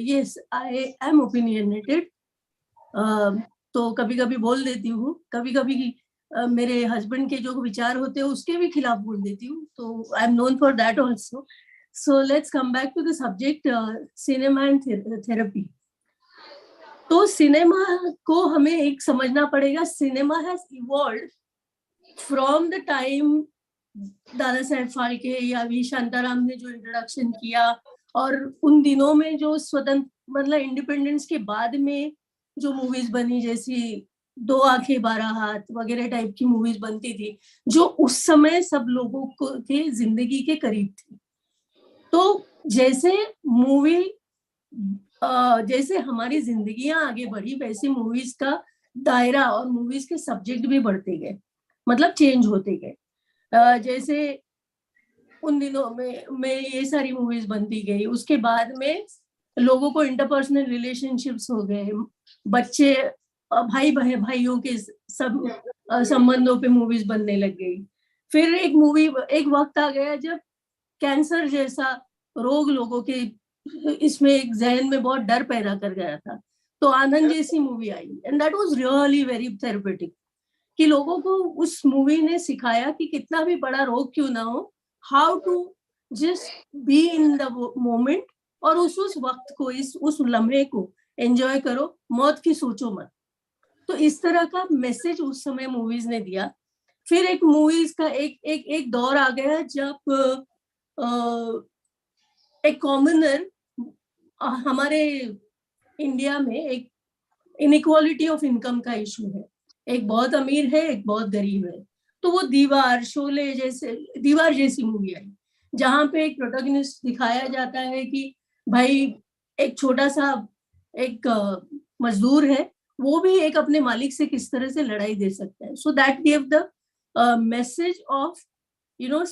yes, I am opinionated. तो कभी कभी बोल देती हूँ, कभी कभी मेरे हस्बैंड के जो विचार होते हैं उसके भी खिलाफ बोल देती हूँ. तो I am known for that also. So let's come back to the subject cinema and therapy. तो सिनेमा को हमें एक समझना पड़ेगा. Cinema has evolved from the time Dada Saheb Phalke या वी शांताराम ने जो इंट्रोडक्शन किया, और उन दिनों में जो स्वतंत्र मतलब इंडिपेंडेंस के बाद में जो मूवीज बनी, जैसी 2 आंखें 12 हाथ वगैरह टाइप की मूवीज बनती थी, जो उस समय सब लोगों को के जिंदगी के करीब थी. तो जैसे मूवी जैसे हमारी जिंदगियां आगे बढ़ी, वैसे मूवीज का दायरा और मूवीज के सब्जेक्ट भी बढ़ते गए, मतलब चेंज होते गए. जैसे उन दिनों में ये सारी मूवीज बनती गई. उसके बाद में लोगों को इंटरपर्सनल रिलेशनशिप्स हो गए, बच्चे भाइयों के सब संबंधों पे मूवीज बनने लग गई. फिर एक वक्त आ गया जब कैंसर जैसा रोग लोगों के इसमें एक जहन में बहुत डर पैदा कर गया था. तो आनंद जैसी movie I and that was really very therapeutic. कि लोगों को उस मूवी ने सिखाया कि कितना भी बड़ा रोग क्यों ना हो, how to just be in the moment, और उस वक्त को, उस लम्हे को एंजॉय करो, मौत की सोचो मत. तो इस तरह का मैसेज उस समय मूवीज ने दिया. फिर एक मूवीज का एक दौर आ गया जब एक कॉमनर, हमारे इंडिया में एक इनइक्वालिटी ऑफ इनकम का इशू है. एक बहुत अमीर है, एक बहुत गरीब है. तो वो दीवार जैसी मूवी आई, जहाँ पे एक प्रोटैगनिस्ट दिखाया जाता है कि भाई एक छोटा सा एक मजदूर है, वो भी एक अपने मालिक से किस तरह से लड़ाई दे सकता है. So that give the message of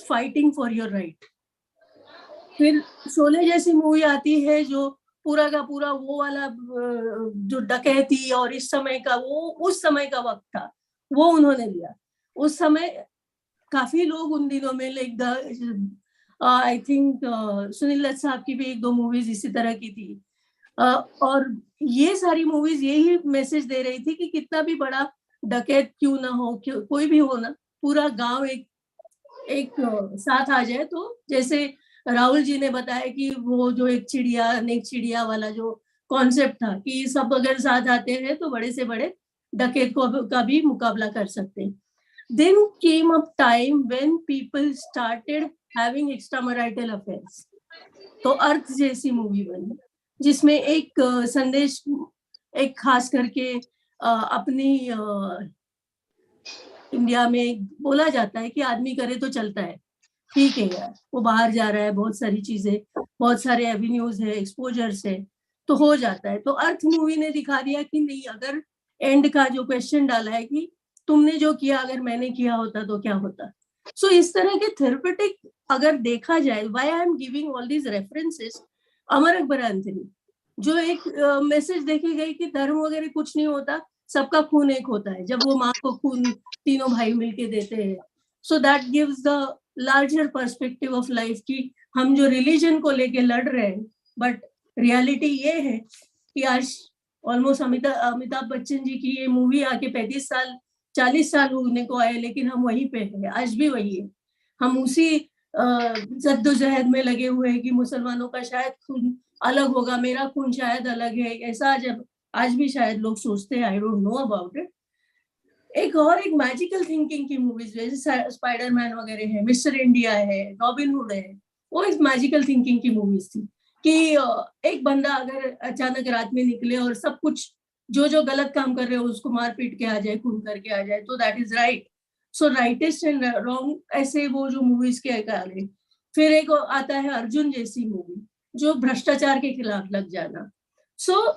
fighting for your right. फिर शोले जैसी मूवी आती है जो पूरा का पूरा वो वाला जो डकैती और इस समय का वो उस समय का वक्त था, वो उन्होंने दिया. उस समय काफी लोग उन दिनों में like I think Sunil Dutt साहब की भी 1-2 मूवीज इसी तरह की थी. और ये सारी मूवीज यही मैसेज दे रही थी कि कितना भी बड़ा डकैत क्यों ना हो, कोई भी हो ना, पूरा गांव एक साथ आ जाए. तो जैसे राहुल जी ने बताया कि वो जो एक चिड़िया वाला जो कॉन्सेप्ट था कि सब अगर साथ आते हैं तो बड़े से बड़े डकैत का भी मुकाबला कर सकते हैं. Then came a time when people started having extramarital affairs. तो अर्थ जैसी मूवी बनी, जिसमें एक संदेश, एक खास करके अपनी इंडिया में बोला जाता है कि आदमी करे तो चलता है. ठीक है यार, वो बाहर जा रहा है, बहुत सारी चीजें, बहुत सारे एवेन्यूज है, एक्सपोजर्स है, तो हो जाता है. तो अर्थ मूवी ने दिखा दिया कि नहीं, अगर एंड का जो क्वेश्चन डाला है कि तुमने जो किया अगर मैंने किया होता तो क्या होता। सो इस तरह के थेरेपेटिक अगर देखा जाए, why I am giving all these references, Amar Akbar Anthony जो एक मैसेज देखी गई कि धर्म वगैरह कुछ नहीं होता, सबका खून एक होता है, जब वो माँ को खून तीनों भाई मिलके देते हैं। So that gives the larger perspective of life कि हम जो रिलीजन को लेके लड़ रहे हैं, बट रियलिटी ये है कि आज ऑलमोस्ट अमिताभ बच्चन जी की ये मूवी आके 35 साल 40 साल होने को आए, लेकिन हम वहीं पे हैं, आज भी वही है। हम उसी जद्दोजहद में लगे हुए हैं कि मुसलमानों का शायद खून अलग होगा, मेरा खून शायद अलग है, ऐसा जब आज भी शायद लोग सोचते हैं। I don't know about it. एक मैजिकल थिंकिंग की मूवीज जैसे स्पाइडरमैन वगैरह है, मिस्टर इंडिया है, रॉबिन हुड है, वो एक मैजिकल थिंकिंग की मूवीज थी कि एक बंदा अगर अचानक रात में निकले और सब कुछ जो गलत काम कर रहे हो उसको मार पीट के आ जाए, खून करके आ जाए, तो that is right. So rightest and wrong, ऐसे वो जो मूवीज के आगे फिर एक आता है अर्जुन जैसी मूवी जो भ्रष्टाचार के खिलाफ लग जाना। सो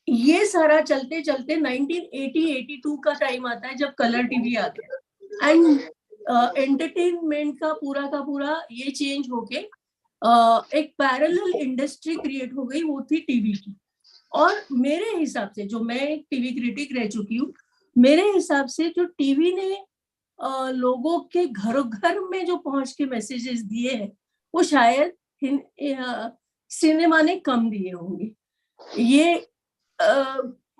ये सारा चलते चलते 1980-82 का टाइम आता है जब कलर टीवी आ गया एंड एंटरटेनमेंट का पूरा ये चेंज होके एक पैरेलल इंडस्ट्री क्रिएट हो गई, वो थी टीवी की। और मेरे हिसाब से, जो मैं एक टीवी क्रिटिक रह चुकी हूँ, मेरे हिसाब से जो टीवी ने लोगों के घर में जो पहुंच के मैसेजेस दिए हैं वो शायद सिनेमा ने कम दिए होंगे। ये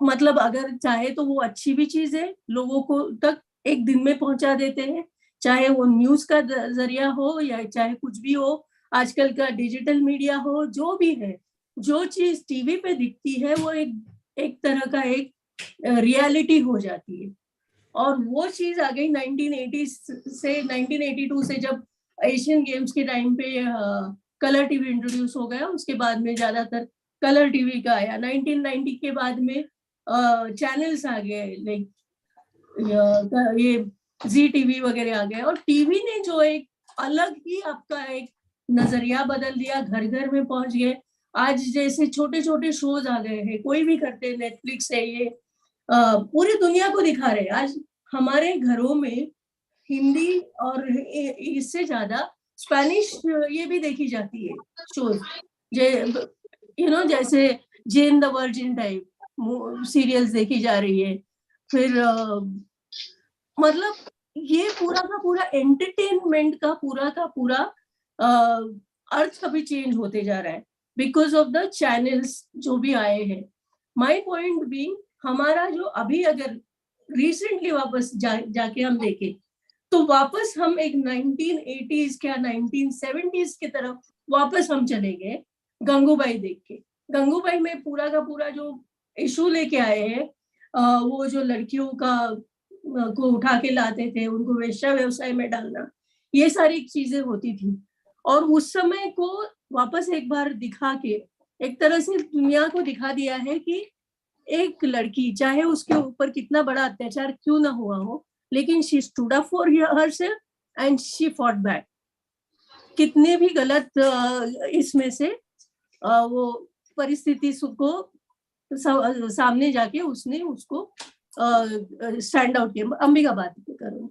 मतलब अगर चाहे तो वो अच्छी भी चीज है, लोगों को तक एक दिन में पहुंचा देते हैं, चाहे वो न्यूज का जरिया हो या चाहे कुछ भी हो, आजकल का डिजिटल मीडिया हो, जो भी है, जो चीज टीवी पे दिखती है वो एक तरह का एक रियलिटी हो जाती है। और वो चीज आ गई 1980 से 1982 से, जब एशियन गेम्स के टाइम पे कलर टीवी इंट्रोड्यूस हो गया, उसके बाद में ज्यादातर कलर टीवी का आया। 1990 के बाद में चैनल्स आ गए, लाइक ये जी टीवी वगैरह आ गए, और टीवी ने जो एक अलग ही आपका एक नजरिया बदल दिया, घर घर में पहुंच गए। आज जैसे छोटे छोटे शोज आ गए हैं, कोई भी करते हैं, नेटफ्लिक्स है, ये पूरी दुनिया को दिखा रहे हैं। आज हमारे घरों में हिंदी और इससे ज्यादा स्पेनिश ये भी देखी जाती है शोज, जैसे जेन द वर्जिन टाइप सीरियल्स देखी जा रही है। फिर मतलब ये पूरा का पूरा एंटरटेनमेंट का पूरा अर्थ अभी चेंज होते जा रहा है बिकॉज ऑफ द चैनल्स जो भी आए हैं। माय पॉइंट बीइंग, हमारा जो अभी अगर रिसेंटली वापस जाके हम देखें तो वापस हम एक 1980s क्या 1970s की तरफ वापस हम चले गए गंगूबाई देख के। गंगूबाई में पूरा का पूरा जो इशू लेके आए हैं, वो जो लड़कियों को उठा के लाते थे, उनको वेश्या व्यवसाय में डालना, ये सारी चीजें होती थी। और उस समय को वापस एक बार दिखा के एक तरह से दुनिया को दिखा दिया है कि एक लड़की, चाहे उसके ऊपर कितना बड़ा अत्याचार क्यों ना हुआ हो, लेकिन she stood up for herself and she fought back. कितने भी गलत इसमें से वो परिस्थिति को सामने जाके उसने उसको स्टैंड आउट किया। अंबिका बात करूँ,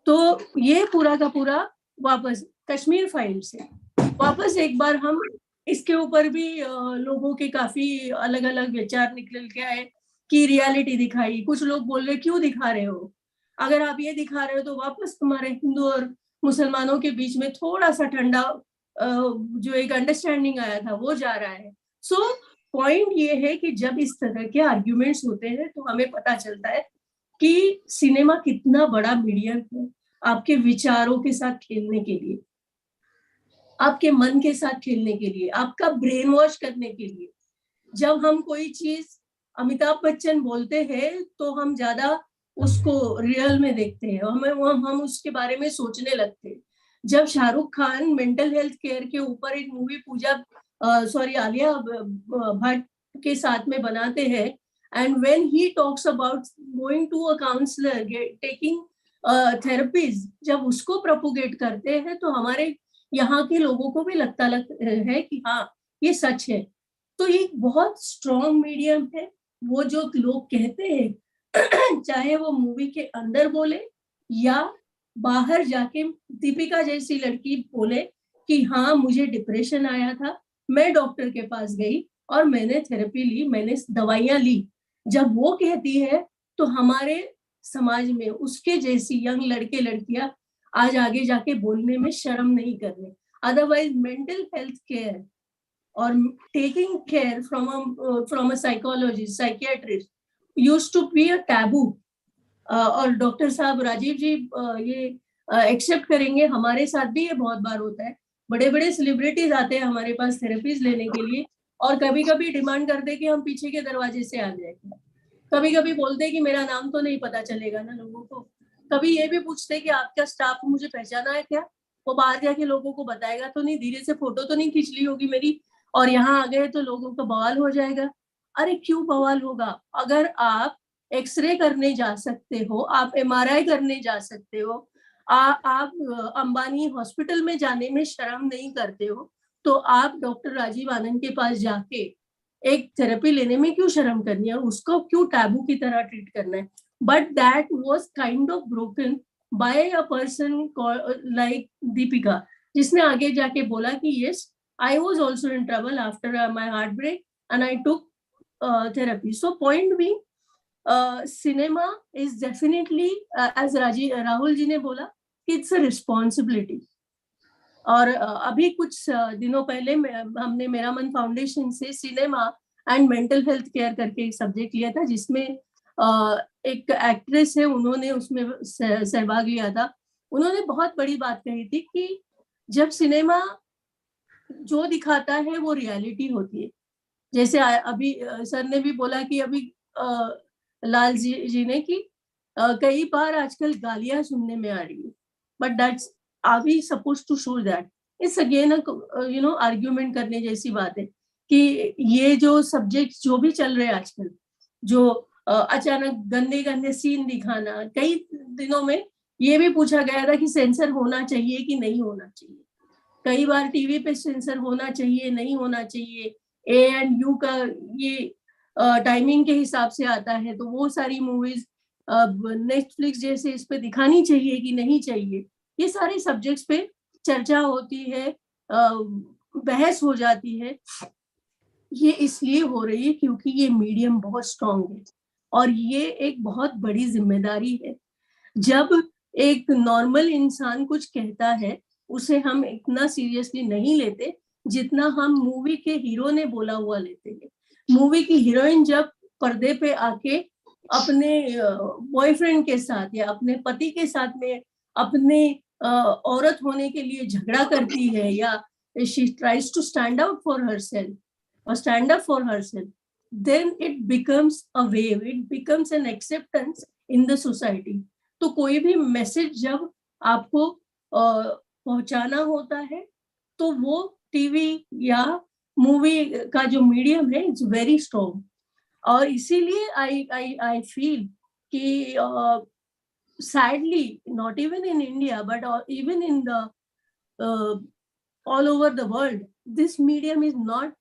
तो ये पूरा का पूरा वापस कश्मीर फाइल से वापस एक बार हम इसके ऊपर भी लोगों के काफी अलग अलग विचार निकल के आए कि रियलिटी दिखाई। कुछ लोग बोल रहे क्यों दिखा रहे हो, अगर आप ये दिखा रहे हो तो वापस तुम्हारे हिंदू और मुसलमानों के बीच में थोड़ा सा ठंडा जो एक अंडरस्टैंडिंग आया था वो जा रहा है। सो पॉइंट ये है कि जब इस तरह के आर्ग्यूमेंट्स होते हैं तो हमें पता चलता है कि सिनेमा कितना बड़ा मीडियम है आपके विचारों के साथ खेलने के लिए, आपके मन के साथ खेलने के लिए, आपका ब्रेन वॉश करने के लिए। जब हम कोई चीज अमिताभ बच्चन बोलते हैं तो हम ज्यादा उसको रियल में देखते हैं, हम उसके बारे में सोचने लगते हैं। जब Shahrukh Khan mental health care के ऊपर एक मूवी आलिया भट्ट के साथ में बनाते हैं, and when he talks about going to a counsellor, taking therapies, जब उसको प्रोपोगेट करते हैं तो हमारे यहाँ के लोगों को भी लगता है कि हाँ ये सच है। तो ये बहुत स्ट्रॉन्ग मीडियम है वो जो लोग कहते हैं चाहे वो मूवी के अंदर बोले या बाहर जाके दीपिका जैसी लड़की बोले कि हाँ मुझे डिप्रेशन आया था, मैं डॉक्टर के पास गई और मैंने थेरेपी ली, मैंने दवाइयां ली, जब वो कहती है तो हमारे समाज में उसके जैसी यंग लड़के लड़कियां आज आगे जाके बोलने में शर्म नहीं कर रहे। अदरवाइज मेंटल हेल्थ केयर और taking care from a psychologist, psychiatrist used to be a taboo. और डॉक्टर साहब राजीव जी ये एक्सेप्ट करेंगे, हमारे साथ भी ये बहुत बार होता है। बड़े बड़े सेलिब्रिटीज आते हैं हमारे पास थेरेपीज लेने के लिए और कभी कभी डिमांड करते हैं कि हम पीछे के दरवाजे से आ जाए। कभी कभी बोलते हैं कि मेरा नाम तो नहीं पता चलेगा ना लोगों को। कभी ये भी पूछते हैं कि आपका स्टाफ मुझे पहचाना है क्या, वो बाहर जाके लोगों को बताएगा तो नहीं, धीरे से फोटो तो नहीं खींच ली होगी मेरी और यहाँ आ गए तो लोगों का बवाल हो जाएगा। अरे क्यों बवाल होगा? अगर आप एक्सरे करने जा सकते हो, आप MRI करने जा सकते हो, आप अंबानी हॉस्पिटल में जाने में शर्म नहीं करते हो, तो आप डॉक्टर राजीव आनंद के पास जाके एक थेरेपी लेने में क्यों शर्म करनी है? उसको क्यों टैबू की तरह ट्रीट करना है? But that was kind of broken by a person like Deepika, जिसने आगे जाके बोला कि yes I was also in trouble after my heart break and I took therapy. So point being, cinema is definitely, as Rahul ji ने बोला, it's a responsibility. और अभी कुछ दिनों पहले हमने मेरा मन फाउंडेशन से cinema and mental health care करके एक सब्जेक्ट लिया था, जिसमें एक एक्ट्रेस है, उन्होंने उसमें सहभाग लिया था। उन्होंने बहुत बड़ी बात कही थी कि जब सिनेमा जो दिखाता है वो रियलिटी होती है। जैसे अभी सर ने भी बोला कि अभी लाल जी ने कि कई बार आजकल गालियां सुनने में आ रही है, but that's are we suppose to show that? It's again argument करने जैसी बात है कि ये जो सब्जेक्ट जो भी चल रहे हैं आजकल, जो अचानक गंदे गंदे सीन दिखाना, कई दिनों में ये भी पूछा गया था कि सेंसर होना चाहिए कि नहीं होना चाहिए। कई बार टीवी पे सेंसर होना चाहिए, नहीं होना चाहिए, A&U का ये टाइमिंग के हिसाब से आता है, तो वो सारी मूवीज नेटफ्लिक्स जैसे इस पे दिखानी चाहिए कि नहीं चाहिए। ये सारे सब्जेक्ट्स पे चर्चा होती है, बहस हो जाती है। ये इसलिए हो रही है क्योंकि ये मीडियम बहुत स्ट्रांग है और ये एक बहुत बड़ी जिम्मेदारी है। जब एक नॉर्मल इंसान कुछ कहता है उसे हम इतना सीरियसली नहीं लेते जितना हम मूवी के हीरो ने बोला हुआ लेते हैं। मूवी की हीरोइन जब पर्दे पे आके अपने बॉयफ्रेंड के साथ या अपने पति के साथ में अपने औरत होने के लिए झगड़ा करती है या she tries to stand out for herself or stand up for herself, then it becomes a wave, it becomes an acceptance in the society. तो कोई भी मैसेज जब आपको पहुंचाना होता है तो वो टीवी या मूवी का जो मीडियम है इट्स वेरी स्ट्रॉन्ग। और इसीलिए आई फील कि sadly not even in India but even in the all over the world, this medium is not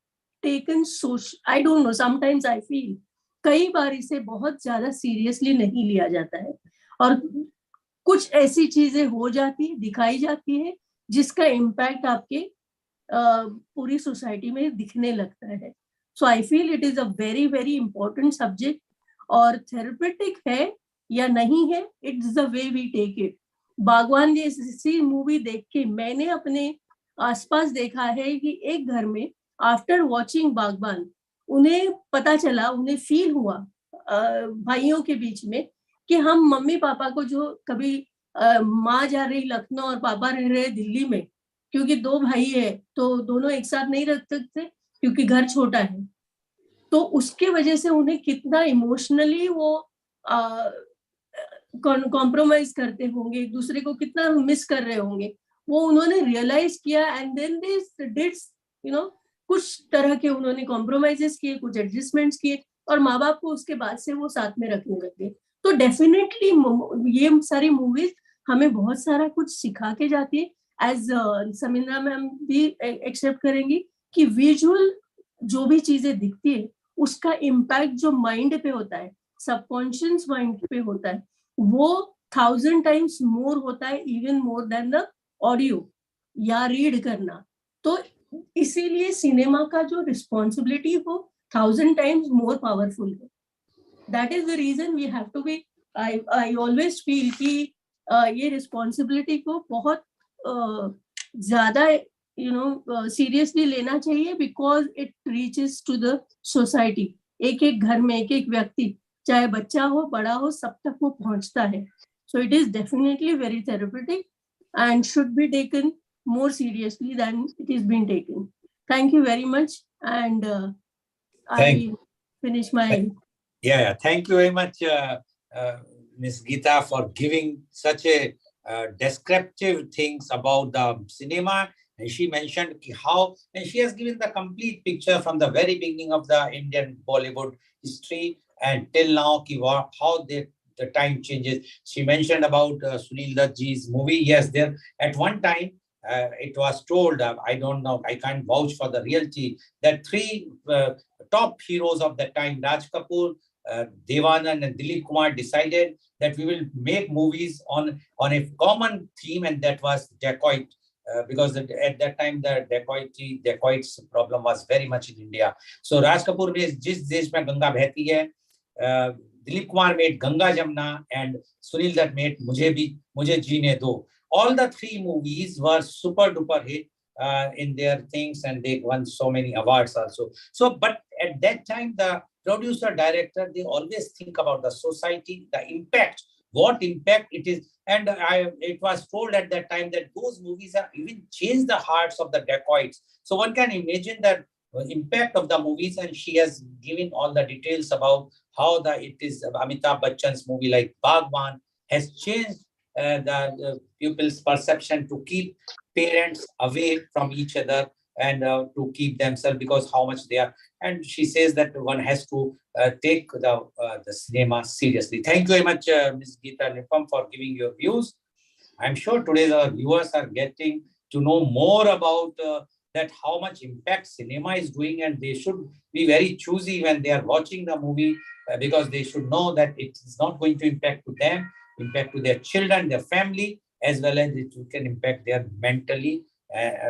taken so, I don't know, sometimes I feel कई बार इसे बहुत ज्यादा seriously नहीं लिया जाता है और कुछ ऐसी चीजें हो जाती है, दिखाई जाती है जिसका इम्पैक्ट आपके पूरी सोसाइटी में दिखने लगता है। So I feel it is a very very important subject और थेरेपेटिक है या नहीं है, it's the way we take it. Baghban जैसी मूवी देख के मैंने अपने आसपास देखा है कि एक घर में आफ्टर वॉचिंग बागवान उन्हें पता चला, उन्हें फील हुआ भाइयों के बीच में कि हम मम्मी पापा को जो कभी माँ जा रही लखनऊ और पापा रह रहे दिल्ली में, क्योंकि दो भाई है तो दोनों एक साथ नहीं रख सकते क्योंकि घर छोटा है, तो उसके वजह से उन्हें कितना इमोशनली वो कॉम्प्रोमाइज करते होंगे, एक दूसरे को कितना मिस कर रहे होंगे, वो उन्होंने रियलाइज किया एंड देन दे डिड कुछ तरह के उन्होंने कॉम्प्रोमाइजेस किए, कुछ एडजस्टमेंट्स किए और माँ बाप को उसके बाद से वो साथ में रखने लगे। तो डेफिनेटली ये सारी मूवीज हमें बहुत सारा कुछ सिखा के जाती है। एज समिंद्रा मैम भी एक्सेप्ट करेंगी कि विजुअल जो भी चीजें दिखती है उसका इम्पैक्ट जो माइंड पे होता है, सबकॉन्शियस माइंड पे होता है, वो 1000 टाइम्स मोर होता है, even more than the audio या रीड करना. तो इसीलिए सिनेमा का जो रिस्पॉन्सिबिलिटी वो 1000 टाइम्स मोर पावरफुल है. That is the reason we have to be, I always feel कि ये रिस्पॉन्सिबिलिटी को बहुत ज्यादा सीरियसली लेना चाहिए, because it reaches to the society. एक एक घर में एक एक व्यक्ति, चाहे बच्चा हो बड़ा हो, सब तक वो पहुंचता है. So it is definitely very therapeutic and should be taken more seriously than it is being taken. Thank you very much, and I finish my. Yeah, thank you very much, Ms. Geeta, for giving such a descriptive things about the cinema. And she mentioned how, and she has given the complete picture from the very beginning of the Indian Bollywood history and till now, how the time changes. She mentioned about Sunil Dutt's movie. Yes, there at one time it was told, I don't know, I can't vouch for the reality, that three top heroes of that time, Raj Kapoor, Devanand and Dilip Kumar, decided that we will make movies on a common theme, and that was dacoit. Because at that time the dacoits problem was very much in India. So Raj Kapoor made Jis Desh Mein Ganga Bahti Hai, Dilip Kumar made Ganga Jamna, and Sunil Dutt made Mujhe Jeene Do. All the three movies were super duper hit in their things, and they won so many awards also. So, but at that time, the producer director, they always think about the society, the impact, what impact it is. And it was told at that time that those movies have even changed the hearts of the dacoits. So one can imagine that impact of the movies, and she has given all the details about how it is Amitabh Bachchan's movie like Bhagwan has changed the pupils' perception to keep parents away from each other and to keep themselves, because how much they are. And she says that one has to take the cinema seriously. Thank you very much, Ms. Geeta Nipam, for giving your views. I'm sure today our viewers are getting to know more about that how much impact cinema is doing, and they should be very choosy when they are watching the movie, because they should know that it is not going to impact to them, impact to their children, their family, as well as it can impact their mentally.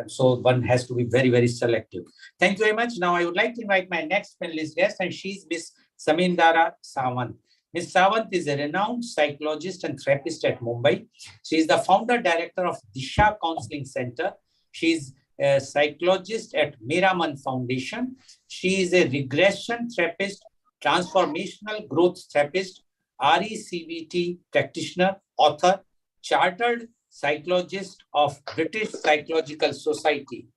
So one has to be very, very selective. Thank you very much. Now I would like to invite my next panelist guest, and she's Miss Samindara Sawant. Ms. Sawant is a renowned psychologist and therapist at Mumbai. She is the founder director of Disha Counseling Center. She is a psychologist at Miraman Foundation. She is a regression therapist, transformational growth therapist, RECVT practitioner, author, chartered psychologist of British Psychological Society.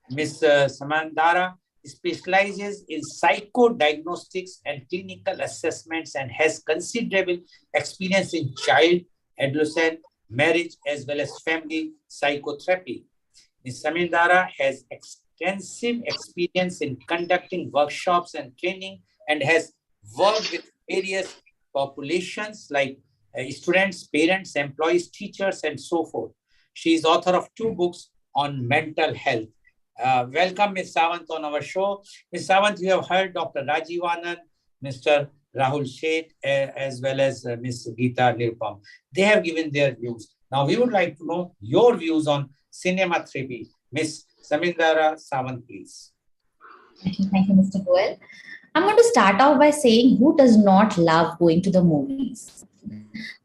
Ms. Samandara specializes in psychodiagnostics and clinical assessments and has considerable experience in child, adolescent, marriage, as well as family psychotherapy. Ms. Samandara has extensive experience in conducting workshops and training and has worked with various populations like students, parents, employees, teachers, and so forth. She is author of 2 books on mental health. Welcome, Ms. Sawant, on our show. Ms. Sawant, you have heard Dr. Rajiv Anand, Mr. Rahul Sheth, as well as Ms. Geeta Nirupam. They have given their views. Now, we would like to know your views on cinema therapy. Ms. Samindara Sawant, please. Thank you, Mr. Goel. I'm going to start off by saying, who does not love going to the movies?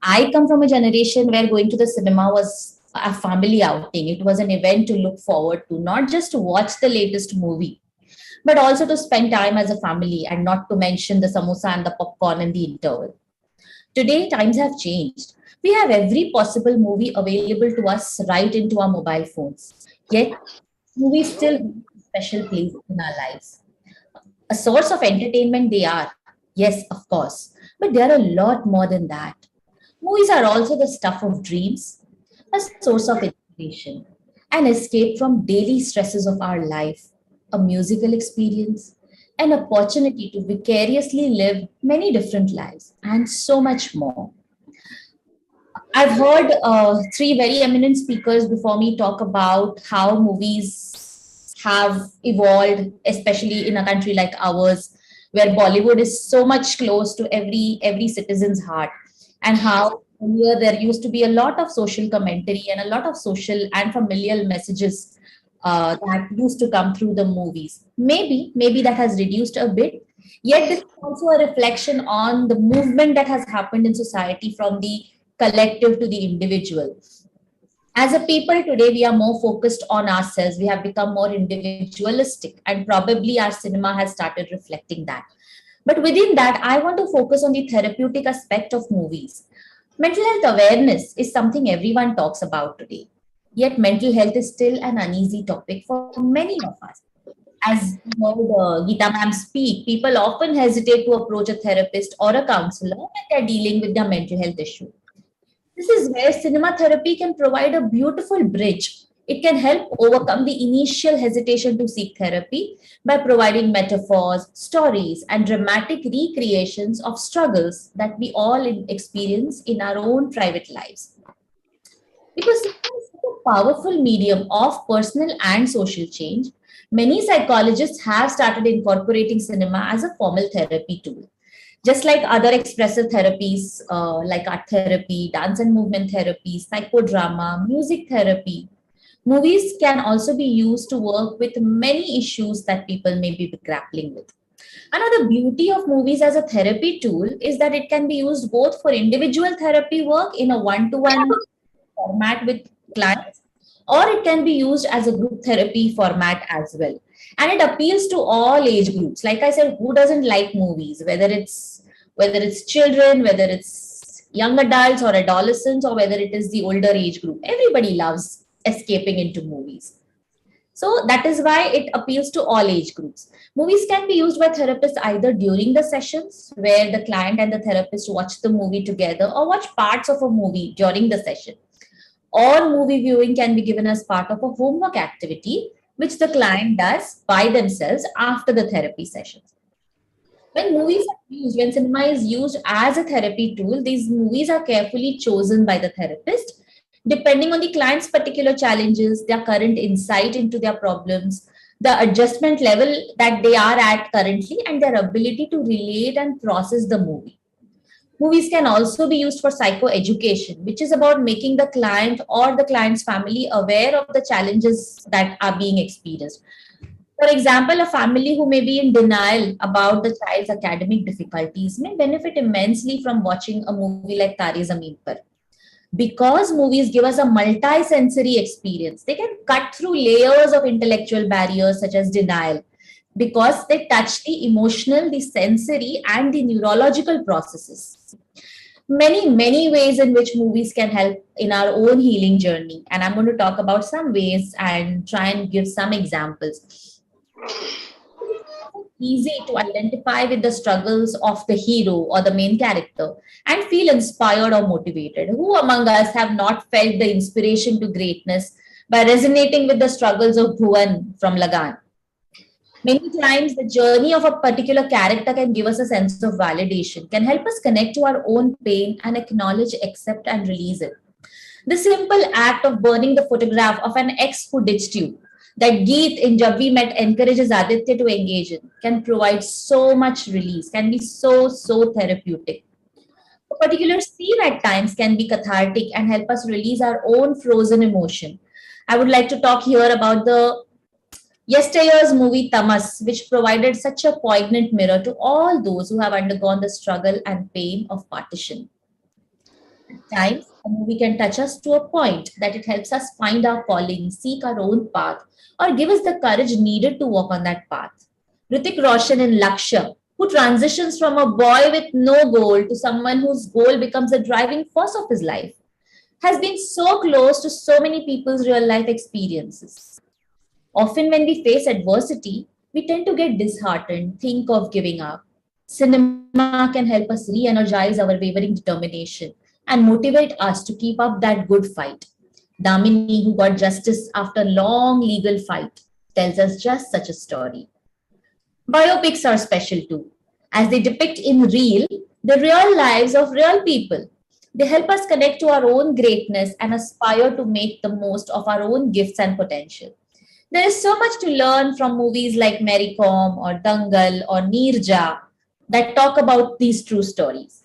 I come from a generation where going to the cinema was a family outing. It was an event to look forward to, not just to watch the latest movie, but also to spend time as a family, and not to mention the samosa and the popcorn in the interval. Today, times have changed. We have every possible movie available to us right into our mobile phones. Yet, movies still have a special place in our lives. A source of entertainment they are, yes, of course, but they are a lot more than that. Movies are also the stuff of dreams, a source of inspiration, an escape from daily stresses of our life, a musical experience, an opportunity to vicariously live many different lives, and so much more. I've heard 3 very eminent speakers before me talk about how movies have evolved, especially in a country like ours, where Bollywood is so much close to every citizen's heart, and how earlier there used to be a lot of social commentary and a lot of social and familial messages that used to come through the movies. Maybe that has reduced a bit. Yet this is also a reflection on the movement that has happened in society from the collective to the individual. As a people today, we are more focused on ourselves. We have become more individualistic, and probably our cinema has started reflecting that. But within that, I want to focus on the therapeutic aspect of movies. Mental health awareness is something everyone talks about today. Yet, mental health is still an uneasy topic for many of us. As you heard Geeta ma'am speak, people often hesitate to approach a therapist or a counselor when they're dealing with their mental health issue. This is where cinema therapy can provide a beautiful bridge. It can help overcome the initial hesitation to seek therapy by providing metaphors, stories, and dramatic recreations of struggles that we all experience in our own private lives. Because cinema is such a powerful medium of personal and social change, many psychologists have started incorporating cinema as a formal therapy tool. Just like other expressive therapies, like art therapy, dance and movement therapy, psychodrama, music therapy, movies can also be used to work with many issues that people may be grappling with. Another beauty of movies as a therapy tool is that it can be used both for individual therapy work in a one-to-one format with clients, or it can be used as a group therapy format as well. And it appeals to all age groups. Like I said, who doesn't like movies? Whether it's children, whether it's young adults or adolescents, or whether it is the older age group, everybody loves escaping into movies. So that is why it appeals to all age groups. Movies can be used by therapists either during the sessions, where the client and the therapist watch the movie together, or watch parts of a movie during the session. Or movie viewing can be given as part of a homework activity, which the client does by themselves after the therapy sessions. When cinema is used as a therapy tool, these movies are carefully chosen by the therapist, depending on the client's particular challenges, their current insight into their problems, the adjustment level that they are at currently, and their ability to relate and process the movie. Movies can also be used for psychoeducation, which is about making the client or the client's family aware of the challenges that are being experienced. For example, a family who may be in denial about the child's academic difficulties may benefit immensely from watching a movie like 𝐂𝐀𝐑𝐔 𝐍𝐄𝐖𝐒 पर. Because movies give us a multi-sensory experience, they can cut through layers of intellectual barriers such as denial, because they touch the emotional, the sensory, and the neurological processes. Many ways in which movies can help in our own healing journey. And I'm going to talk about some ways and try and give some examples. Easy to identify with the struggles of the hero or the main character and feel inspired or motivated. Who among us have not felt the inspiration to greatness by resonating with the struggles of Bhuvan from Lagan? Many times, the journey of a particular character can give us a sense of validation, can help us connect to our own pain and acknowledge, accept, and release it. The simple act of burning the photograph of an ex who ditched you, that Geet in Jab We Met encourages Aditya to engage in, can provide so much release, can be so therapeutic. A particular scene at times can be cathartic and help us release our own frozen emotion. I would like to talk here about the yesteryear's movie Tamas, which provided such a poignant mirror to all those who have undergone the struggle and pain of partition. At times, a movie can touch us to a point that it helps us find our calling, seek our own path, or give us the courage needed to walk on that path. Hrithik Roshan in Lakshya, who transitions from a boy with no goal to someone whose goal becomes the driving force of his life, has been so close to so many people's real life experiences. Often when we face adversity, we tend to get disheartened, think of giving up. Cinema can help us re-energize our wavering determination and motivate us to keep up that good fight. Damini, who got justice after a long legal fight, tells us just such a story. Biopics are special too, as they depict the real lives of real people. They help us connect to our own greatness and aspire to make the most of our own gifts and potential. There is so much to learn from movies like Mary Kom or Dangal or Neerja that talk about these true stories.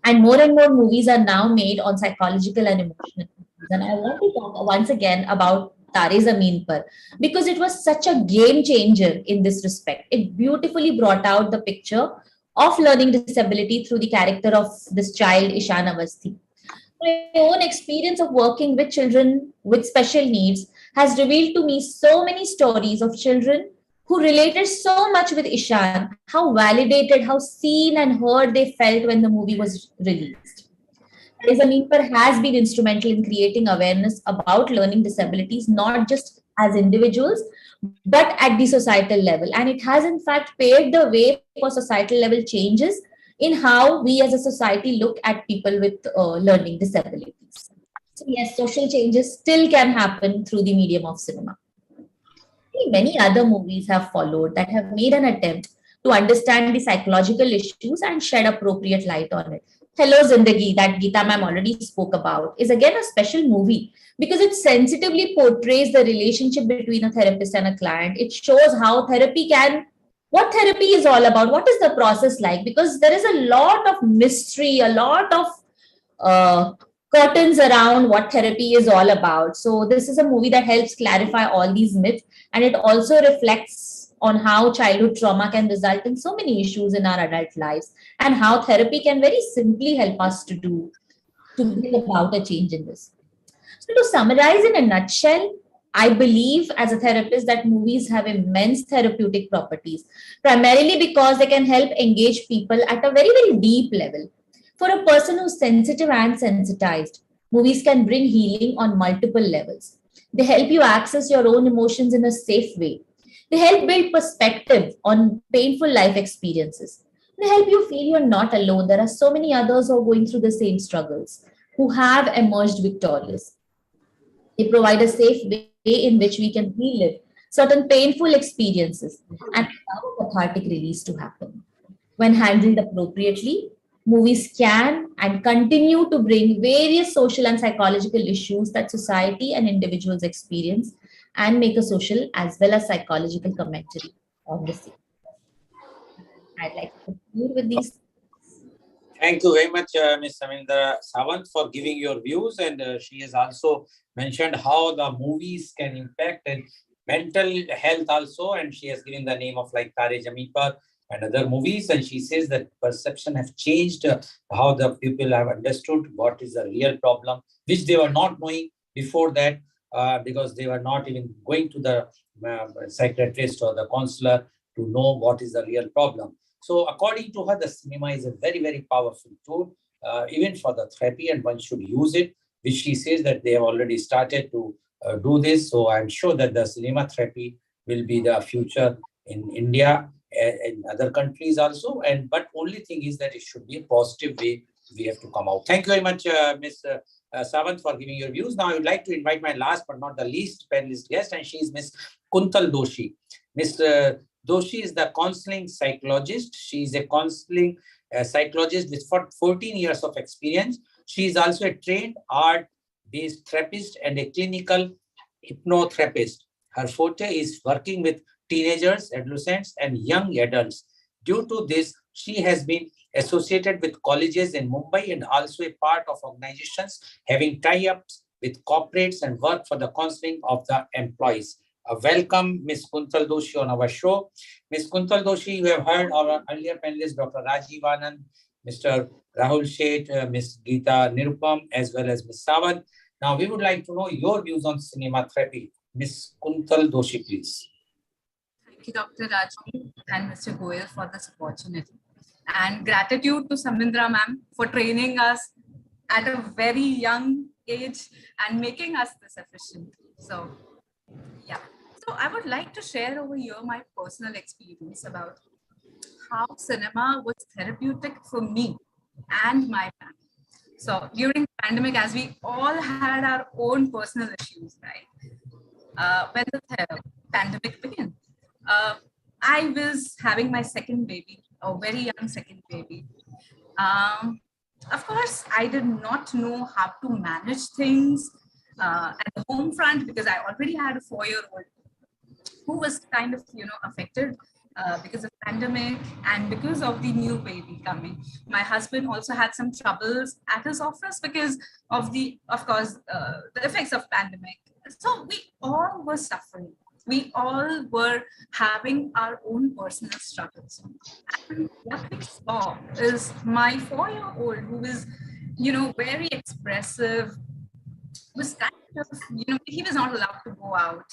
And more movies are now made on psychological and emotional issues. And I want to talk once again about Tare Zameen Par because it was such a game changer in this respect. It beautifully brought out the picture of learning disability through the character of this child, Ishan Awasthi. My own experience of working with children with special needs has revealed to me so many stories of children who related so much with Ishan, how validated, how seen and heard they felt when the movie was released. Zameen has been instrumental in creating awareness about learning disabilities, not just as individuals, but at the societal level. And it has, in fact, paved the way for societal level changes in how we as a society look at people with learning disabilities. So, yes, social changes still can happen through the medium of cinema. Many other movies have followed that have made an attempt to understand the psychological issues and shed appropriate light on it. Hello Zindagi, that Geeta ma'am already spoke about, is again a special movie because it sensitively portrays the relationship between a therapist and a client. It shows how what therapy is all about, what is the process like, because there is a lot of mystery, a lot of curtains around what therapy is all about. So this is a movie that helps clarify all these myths, and it also reflects on how childhood trauma can result in so many issues in our adult lives and how therapy can very simply help us to bring about a change in this. So to summarize in a nutshell, I believe as a therapist that movies have immense therapeutic properties, primarily because they can help engage people at a very, very deep level. For a person who's sensitive and sensitized, movies can bring healing on multiple levels. They help you access your own emotions in a safe way. They help build perspective on painful life experiences. They help you feel you're not alone. There are so many others who are going through the same struggles, who have emerged victorious. They provide a safe way in which we can relive certain painful experiences and allow a cathartic release to happen. When handled appropriately, movies can and continue to bring various social and psychological issues that society and individuals experience and make a social as well as psychological commentary on the same. I'd like to conclude with these. Thank you very much, Ms. Samindra Sawant, for giving your views. And she has also mentioned how the movies can impact and mental health also. And she has given the name of like Tare Zameen Par and other movies. And she says that perception have changed, how the people have understood what is the real problem, which they were not knowing before that, because they were not even going to the psychiatrist or the counselor to know what is the real problem. So according to her, the cinema is a very, very powerful tool, even for the therapy, and one should use it, which she says that they have already started to do this. So I'm sure that the cinema therapy will be the future in India and in other countries also. But only thing is that it should be a positive way we have to come out. Thank you very much, Ms. Sawant, for giving your views. Now I would like to invite my last but not the least panelist guest, and she is Ms. 𝐂𝐀𝐑 Doshi. Ms. Doshi is the counseling psychologist. She is a counseling psychologist with 14 years of experience. She is also a trained art-based therapist and a clinical hypnotherapist. Her forte is working with teenagers, adolescents, and young adults. Due to this, she has been associated with colleges in Mumbai and also a part of organizations having tie-ups with corporates and work for the counseling of the employees. Welcome, Ms. 𝐂𝐀𝐑 Doshi on our show. Ms. 𝐂𝐀𝐑 Doshi, you have heard our earlier panelists, Dr. Rajiv Anand, Mr. Rahul Sheth, Ms. Geeta Nirupam, as well as Ms. Sawant. Now, we would like to know your views on cinema therapy. Ms. 𝐂𝐀𝐑 Doshi, please. Thank you, Dr. Rajiv and Mr. Goel for this opportunity. And gratitude to Samindra ma'am for training us at a very young age and making us this efficient. So, yeah. So I would like to share over here my personal experience about how cinema was therapeutic for me and my family. So during the pandemic, as we all had our own personal issues, right? When the pandemic began, I was having my second baby, a very young second baby. Of course, I did not know how to manage things at the home front, because I already had a 4-year-old who was kind of, affected because of pandemic and because of the new baby coming. My husband also had some troubles at his office because of the effects of pandemic. So we all were suffering. We all were having our own personal struggles. And what we saw is my 4-year-old, who is, very expressive, was kind of, he was not allowed to go out.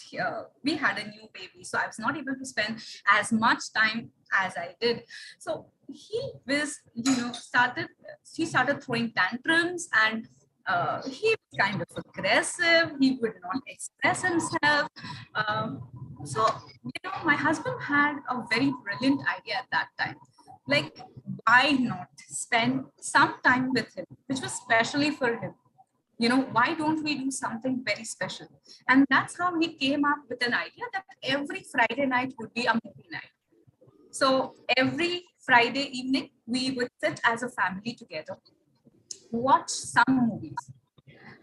We had a new baby, so I was not able to spend as much time as I did. So he was, he started throwing tantrums, and he was kind of aggressive. He would not express himself. So, my husband had a very brilliant idea at that time. Like, why not spend some time with him, which was specially for him? Why don't we do something very special? And that's how he came up with an idea that every Friday night would be a movie night. So every Friday evening, we would sit as a family together, watch some movies.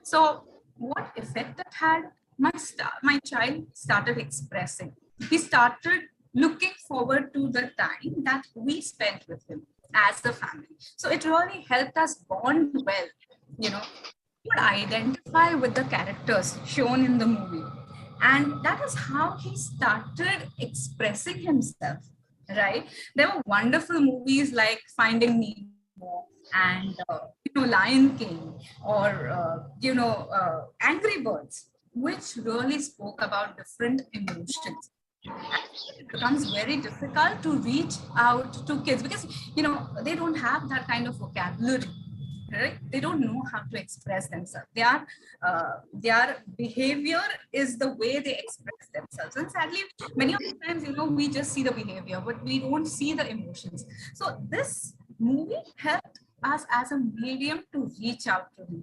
So what effect it had? My child started expressing. He started looking forward to the time that we spent with him as a family. So it really helped us bond well, would identify with the characters shown in the movie. And that is how he started expressing himself, right? There were wonderful movies like Finding Nemo and, Lion King, or, Angry Birds, which really spoke about different emotions. It becomes very difficult to reach out to kids because, they don't have that kind of vocabulary. Right? They don't know how to express themselves. Their behavior is the way they express themselves. And sadly, many of the times, we just see the behavior, but we don't see the emotions. So this movie helped us as a medium to reach out to him.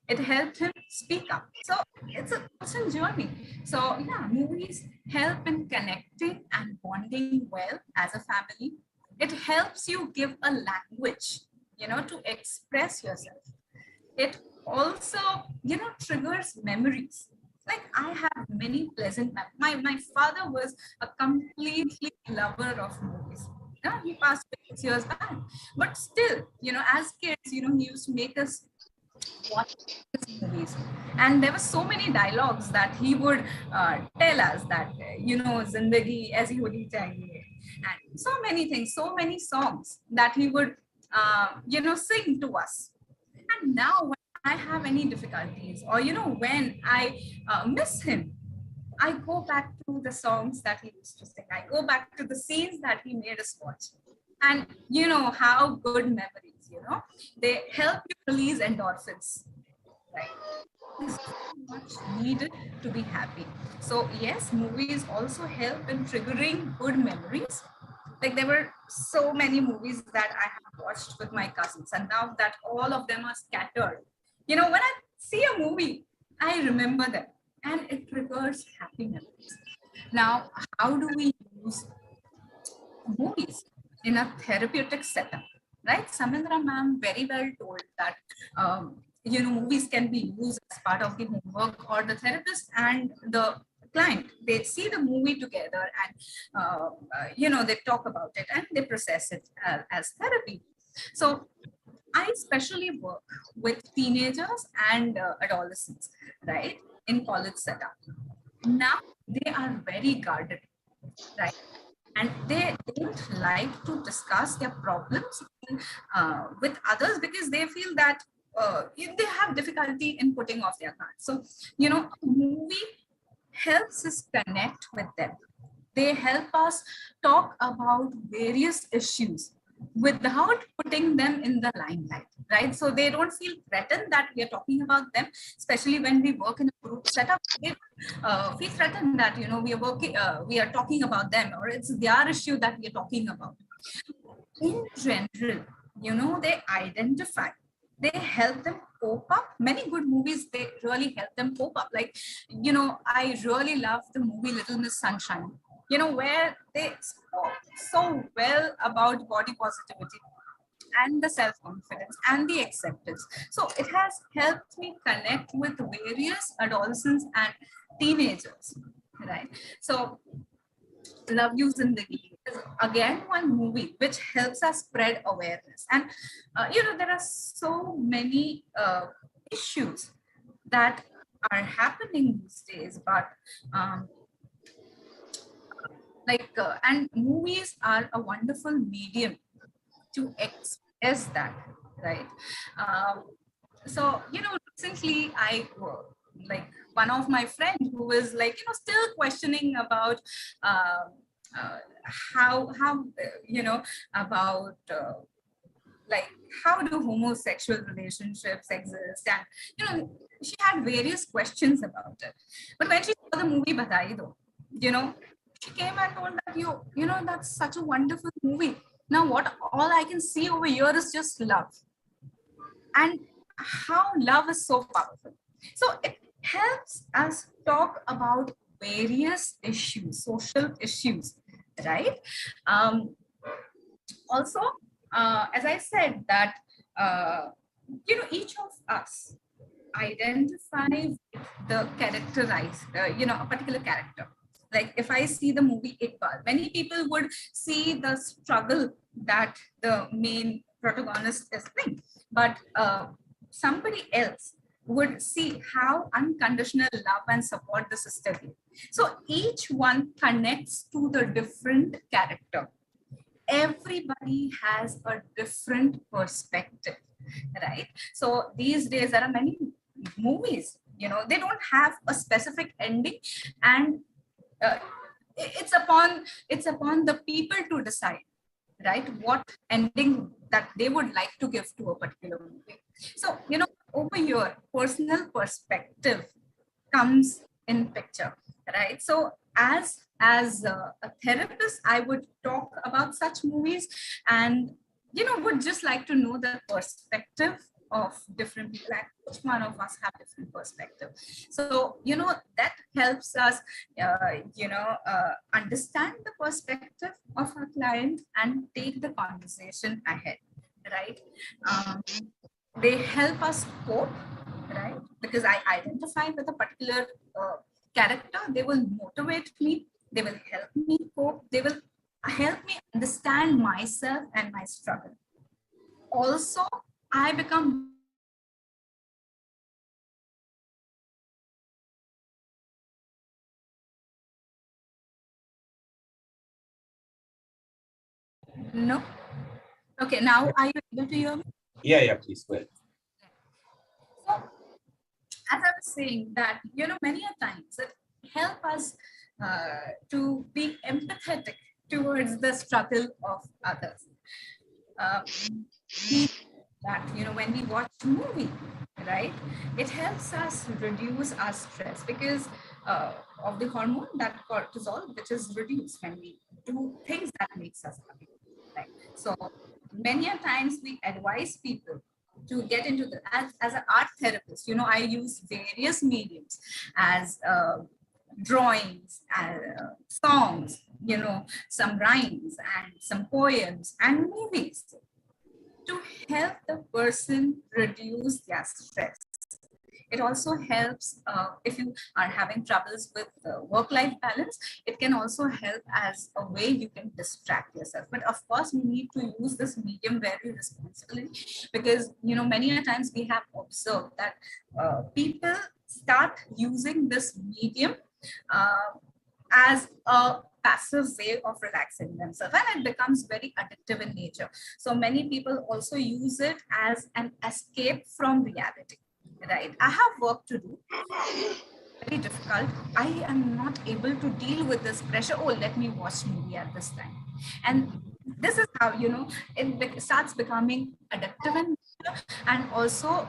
It helped him speak up. So it's a constant journey. So yeah, movies help in connecting and bonding well as a family. It helps you give a language, to express yourself. It also, triggers memories. Like I have many pleasant memories. My father was a completely lover of movies. He passed away 6 years back. But still, as kids, he used to make us watch his movies. And there were so many dialogues that he would tell us that, Zindagi aisi honi chahiye. And so many things, so many songs that he would sing to us. And now when I have any difficulties or, when I miss him, I go back to the songs that he used to sing. I go back to the scenes that he made us watch. And how good memories, they help you release endorphins, right? It's much needed to be happy. So yes, movies also help in triggering good memories. Like there were so many movies that I have watched with my cousins, and now that all of them are scattered, when I see a movie, I remember them and it triggers happy memories. Now, how do we use movies in a therapeutic setup, right? Samindra ma'am very well told that, movies can be used as part of the homework, or the therapist and the client, they see the movie together and, they talk about it and they process it as therapy. So I especially work with teenagers and adolescents, right, in college setup. Now they are very guarded, right? And they don't like to discuss their problems with others because they feel that they have difficulty in putting off their cards. So, a movie helps us connect with them. They help us talk about various issues without putting them in the limelight, right? So they don't feel threatened that we are talking about them, especially when we work in a group setup. They don't feel threatened that, we are talking about them, or it's their issue that we are talking about. In general, they identify, they help them cope up. Many good movies, they really help them cope up. Like, I really love the movie Little Miss Sunshine, where they spoke so well about body positivity. and the self-confidence and the acceptance. So it has helped me connect with various adolescents and teenagers, right? So Love You Zindagi is again one movie which helps us spread awareness. And there are so many issues that are happening these days, but and movies are a wonderful medium to express that, right? So recently I one of my friends who was still questioning about how about how do homosexual relationships exist, and she had various questions about it. But when she saw the movie Badai Do, she came and told that that's such a wonderful movie. Now what all I can see over here is just love, and how love is so powerful. So it helps us talk about various issues, social issues, right? Also, as I said that, each of us identify with the characterized, a particular character. Like if I see the movie Iqbal, many people would see the struggle that the main protagonist is in, but somebody else would see how unconditional love and support the sister give. So each one connects to the different character. Everybody has a different perspective, right? So these days there are many movies, they don't have a specific ending, and it's upon the people to decide, right, what ending that they would like to give to a particular movie. So over here personal perspective comes in picture, right? So as a therapist, I would talk about such movies, and would just like to know the perspective of different people, and each one of us have different perspective. So that helps us understand the perspective of our client and take the conversation ahead, right? They help us cope, right? Because I identify with a particular character, they will motivate me, they will help me cope, they will help me understand myself and my struggle. Also, I become no. Okay, now are you able to hear me? Yeah, please go ahead. So, as I was saying that, many a times it help us to be empathetic towards the struggle of others. That, when we watch a movie, right, it helps us reduce our stress because of the hormone, that cortisol, which is reduced when we do things that makes us happy, right? So many a times we advise people to get into the, as an art therapist, I use various mediums as drawings, songs, some rhymes and some poems and movies to help the person reduce their stress. It also helps if you are having troubles with work-life balance, it can also help as a way you can distract yourself. But of course, we need to use this medium very responsibly because, many a times we have observed that people start using this medium as a passive way of relaxing themselves, and it becomes very addictive in nature. So many people also use it as an escape from reality, right? I have work to do, very difficult. I am not able to deal with this pressure. Oh, let me watch movie at this time. And this is how, it starts becoming addictive in nature, and also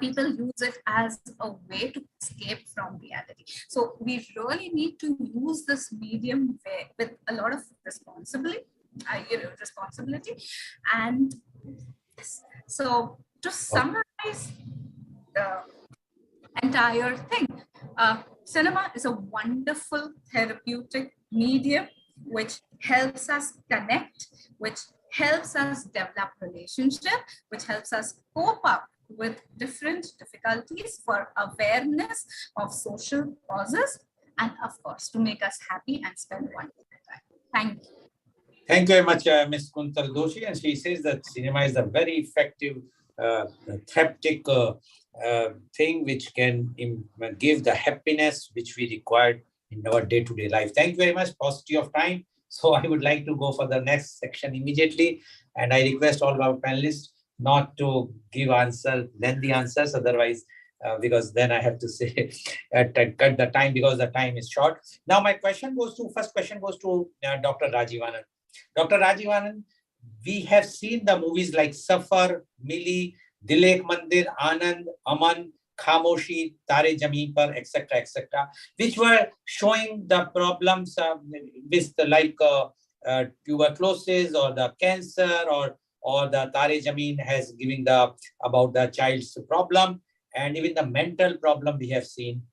people use it as a way to escape from reality. So we really need to use this medium with a lot of responsibility. And so to summarize the entire thing, cinema is a wonderful therapeutic medium which helps us connect, which helps us develop relationship, which helps us cope up with different difficulties for awareness of social causes, and of course, to make us happy and spend wonderful time. Thank you. Thank you very much, Ms. 𝐂𝐀𝐑𝐔 𝐍𝐄𝐖𝐒. And she says that cinema is a very effective therapeutic thing which can give the happiness which we require in our day-to-day life. Thank you very much. Paucity of time. So I would like to go for the next section immediately. And I request all our panelists not to give lengthy answers, otherwise, because then I have to say cut the time because the time is short. Now my first question goes to Dr. Rajiv Anand. Dr. Rajiv Anand, we have seen the movies like Safar, Mili, Dil Ek Mandir, Anand, Aman, Khamoshi, Tare Zameen Par, etc., etc., which were showing the problems with tuberculosis or the cancer or the Tare Zameen has given about the child's problem, and even the mental problem we have seen.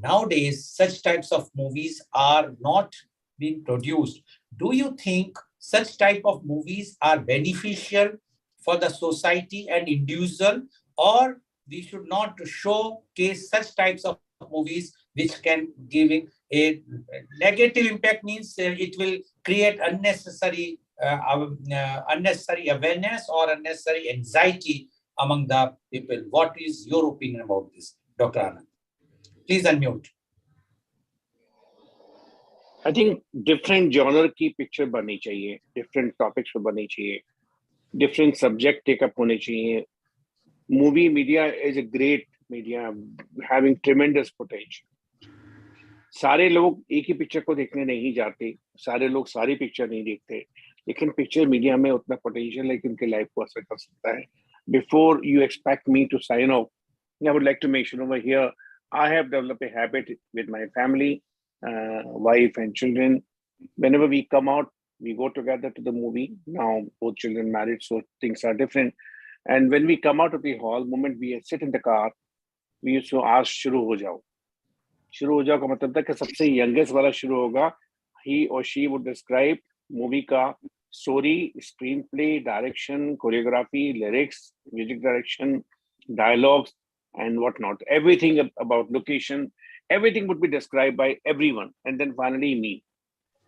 Nowadays, such types of movies are not being produced. Do you think such type of movies are beneficial for the society and individual, or we should not showcase such types of movies which can give a negative impact, means it will create unnecessary awareness or unnecessary anxiety among the people? What is your opinion about this, Dr. Anand? Please unmute. I think different genre की picture बननी चाहिए, different topics पे बननी चाहिए, different subject take up होने चाहिए. Movie media is a great media having tremendous potential. सारे लोग एक ही पिक्चर को देखने नहीं जाते, सारे लोग सारी पिक्चर नहीं देखते, लेकिन पिक्चर मीडिया में उतना पोटेंशियल है कि उनके लाइफ को असर कर सकता है. Before you expect me to sign off, I would like to mention over here, I have developed a habit with my family, wife and children. Whenever we come out, we go together to the movie. Now both children married, so things are different. And when we come out of the hall, moment we sit in the car, we used to ask, शुरू हो जाओ. शुरू हो जाओ का मतलब था कि सबसे youngest वाला शुरू होगा. He or she would describe movie का story, screenplay, direction, choreography, lyrics, music direction, dialogues, and whatnot. Everything about location, everything would be described by everyone. And then finally me.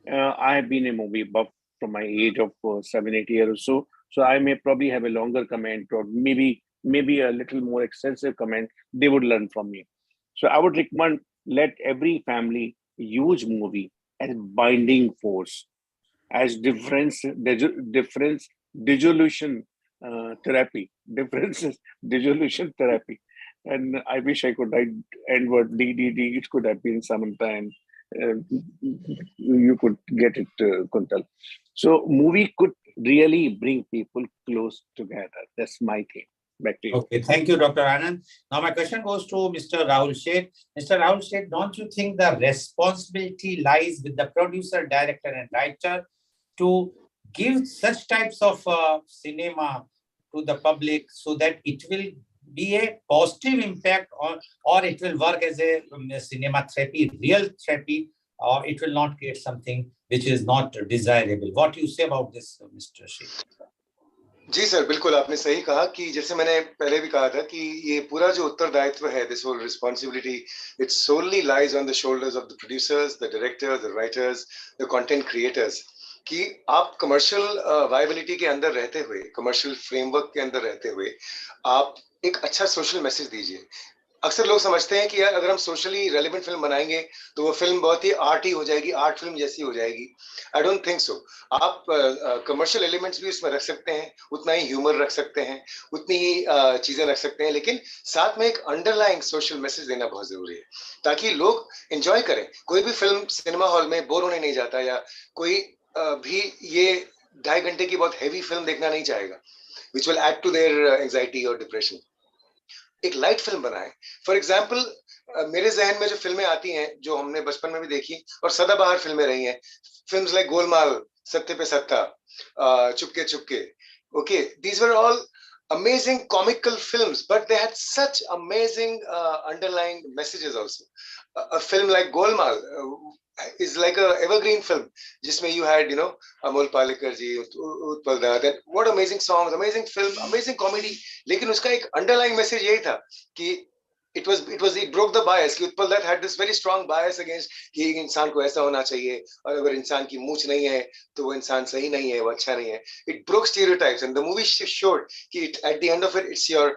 I have been a movie buff from my age of 7-8 years or so. So I may probably have a longer comment, or maybe a little more extensive comment. They would learn from me. So I would recommend, let every family use movie as binding force, as difference dissolution therapy. Differences dissolution therapy. And I wish I could write end word DDD. It could have been Samantha, and you could get it, Kuntal. So movie could really bring people close together. That's my thing. Back to you. Okay, thank you, Dr. Anand. Now my question goes to Mr. Rahul Sheth. Mr. Rahul Sheth, don't you think the responsibility lies with the producer, director, and writer to give such types of cinema to the public so that it will be a positive impact, or it will work as a cinema therapy, real therapy, or it will not create something which is not desirable? What do you say about this, Mr. Sheth? जी sir, बिल्कुल आपने सही कहा कि जैसे मैंने पहले भी कहा था कि ये पूरा जो उत्तरदायित्व है, this whole responsibility, it solely lies on the shoulders of the producers, the directors, the writers, the content creators, कि आप कमर्शियल वायबिलिटी के अंदर रहते हुए, कमर्शियल फ्रेमवर्क के अंदर रहते हुए आप एक अच्छा सोशल मैसेज दीजिए. अक्सर लोग समझते हैं कि यार अगर हम सोशली रेलेवेंट फिल्म बनाएंगे तो वो फिल्म बहुत ही आर्टी हो जाएगी, आर्ट फिल्म जैसी हो जाएगी. I don't think so. आप कमर्शियल एलिमेंट्स भी उसमें रख सकते हैं, उतना ही ह्यूमर रख सकते हैं, उतनी ही चीजें रख सकते हैं, लेकिन साथ में एक अंडरलाइंग सोशल मैसेज देना बहुत जरूरी है ताकि लोग एंजॉय करें. कोई भी फिल्म सिनेमा हॉल में बोर होने नहीं जाता, या कोई भी ये 2.5 घंटे की बहुत हैवी फिल्म देखना नहीं चाहेगा which will add to their anxiety और डिप्रेशन. एक लाइट फिल्म बनाएं. फॉर एग्जाम्पल, मेरे जहन में जो फिल्में आती हैं जो हमने बचपन में भी देखी और सदाबहार फिल्में रही हैं, फिल्म्स लाइक गोलमाल, सत्ते पे सत्ता, Chupke Chupke, okay, these were all amazing comical films, but they had such amazing underlying messages also. A film like Golmaal is like a evergreen film. Jisme you had, Amol Palekar ji, Utpal Da, then what amazing songs, amazing film, amazing comedy. लेकिन उसका एक underlying message यही था कि it broke the bias कि Utpal Dutt had this very strong bias against कि एक इंसान को ऐसा होना चाहिए और अगर इंसान की मूंछ नहीं है तो वो इंसान सही नहीं है, वो अच्छा नहीं है. It broke stereotypes and the movie showed कि at the end of it it's your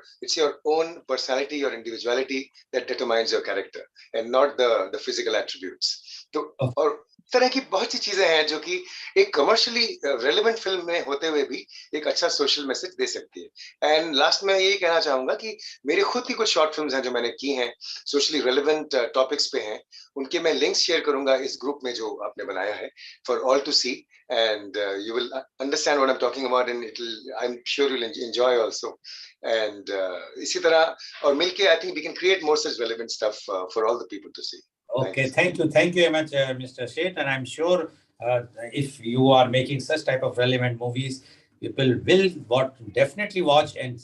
own personality, your individuality that determines your character and not the physical attributes. तो और तरह की बहुत सी चीजें हैं जो कि एक कमर्शियली रेलेवेंट फिल्म में होते हुए भी एक अच्छा सोशल मैसेज दे सकती है. एंड लास्ट में यही कहना चाहूंगा कि मेरी खुद की कुछ शॉर्ट फिल्म्स हैं जो मैंने की हैं, सोशली रेलेवेंट टॉपिक्स पे हैं. उनके मैं लिंक्स शेयर करूंगा इस ग्रुप में जो आपने बनाया है for all to see, and you will understand what I am talking about and I am sure you will enjoy also. And इसी तरह और मिलके I think we can create more such relevant stuff for all the people to see. Okay, thank you very much, Mr. Sheth, and I'm sure if you are making such type of relevant movies, people will definitely watch and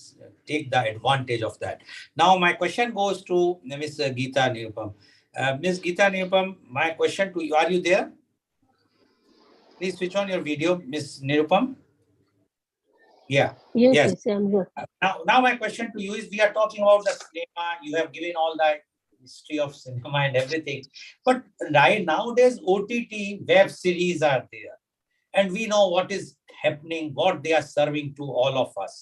take the advantage of that. Now, my question goes to Ms. 𝐂𝐀𝐑𝐔 𝐍𝐄𝐖𝐒. Ms. 𝐂𝐂𝐑𝐔 𝐍𝐄𝐼𝐒, my question to you, are you there? Please switch on your video, Ms. 𝐂𝐀𝐑𝐔. Yeah. Yes, I'm here. Now my question to you is, we are talking about the cinema. You have given all the history of cinema and everything, but right nowadays OTT web series are there, and we know what is happening, what they are serving to all of us.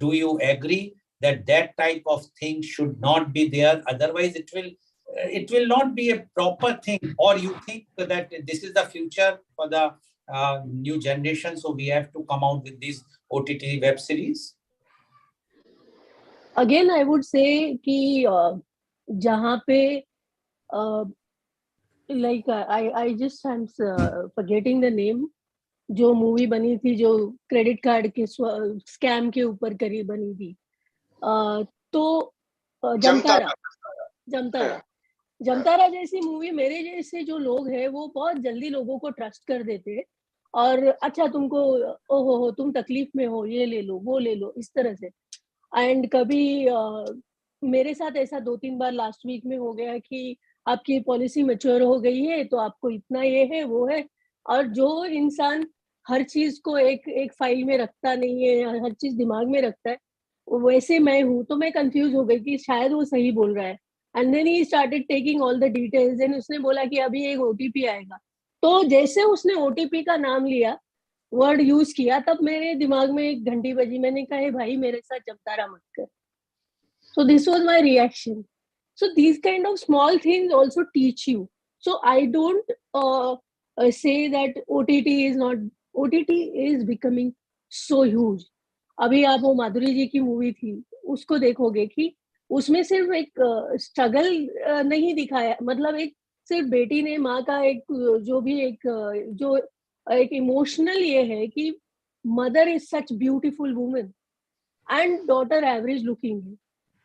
Do you agree that that type of thing should not be there? Otherwise, it will not be a proper thing. Or you think that this is the future for the new generation, so we have to come out with these OTT web series? Again, I would say कि जहाँ पे like I just am forgetting the name, जो movie बनी थी जो credit card के scam के ऊपर करी बनी थी, तो जमतारा जैसी मूवी, मेरे जैसे जो लोग हैं वो बहुत जल्दी लोगों को ट्रस्ट कर देते हैं और अच्छा तुमको ओहो तुम तकलीफ में हो, ये ले लो वो ले लो, इस तरह से. एंड कभी मेरे साथ ऐसा 2-3 बार लास्ट वीक में हो गया कि आपकी पॉलिसी मैच्योर हो गई है तो आपको इतना ये है वो है, और जो इंसान हर चीज को एक फाइल में रखता नहीं है, हर चीज दिमाग में रखता है, वैसे मैं हूँ. तो मैं कंफ्यूज हो गई कि शायद वो सही बोल रहा है. And then he started taking all the details and उसने बोला कि अभी एक ओटीपी आएगा. तो जैसे उसने ओटीपी का नाम लिया, वर्ड यूज किया, तब मेरे दिमाग में एक घंटी बजी. मैंने कहा भाई मेरे साथ जमतारा मत कर. So this was my reaction. So these kind of small things also teach you. So I don't say that OTT is becoming so huge. अभी आप वो माधुरी जी की मूवी थी, उसको देखोगे कि उसमें सिर्फ एक स्ट्रगल नहीं दिखाया, मतलब एक सिर्फ बेटी ने माँ का एक इमोशनल ये है कि mother is such beautiful woman and daughter average looking है.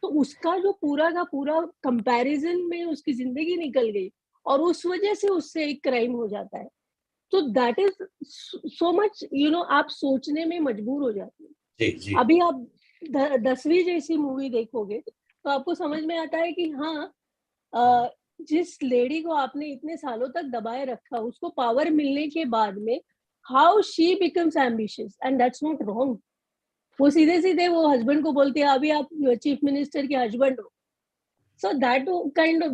तो उसका जो पूरा का पूरा कंपैरिजन में उसकी जिंदगी निकल गई और उस वजह से उससे एक क्राइम हो जाता है. तो दैट इज सो मच आप सोचने में मजबूर हो जाते हैं. जी. अभी आप 10वीं जैसी मूवी देखोगे तो आपको समझ में आता है कि हाँ, जिस लेडी को आपने इतने सालों तक दबाए रखा, उसको पावर मिलने के बाद में how she becomes ambitious, and that's not wrong. वो सीधे वो हस्बैंड को बोलती है अभी आप चीफ मिनिस्टर के हस्बैंड हो. So that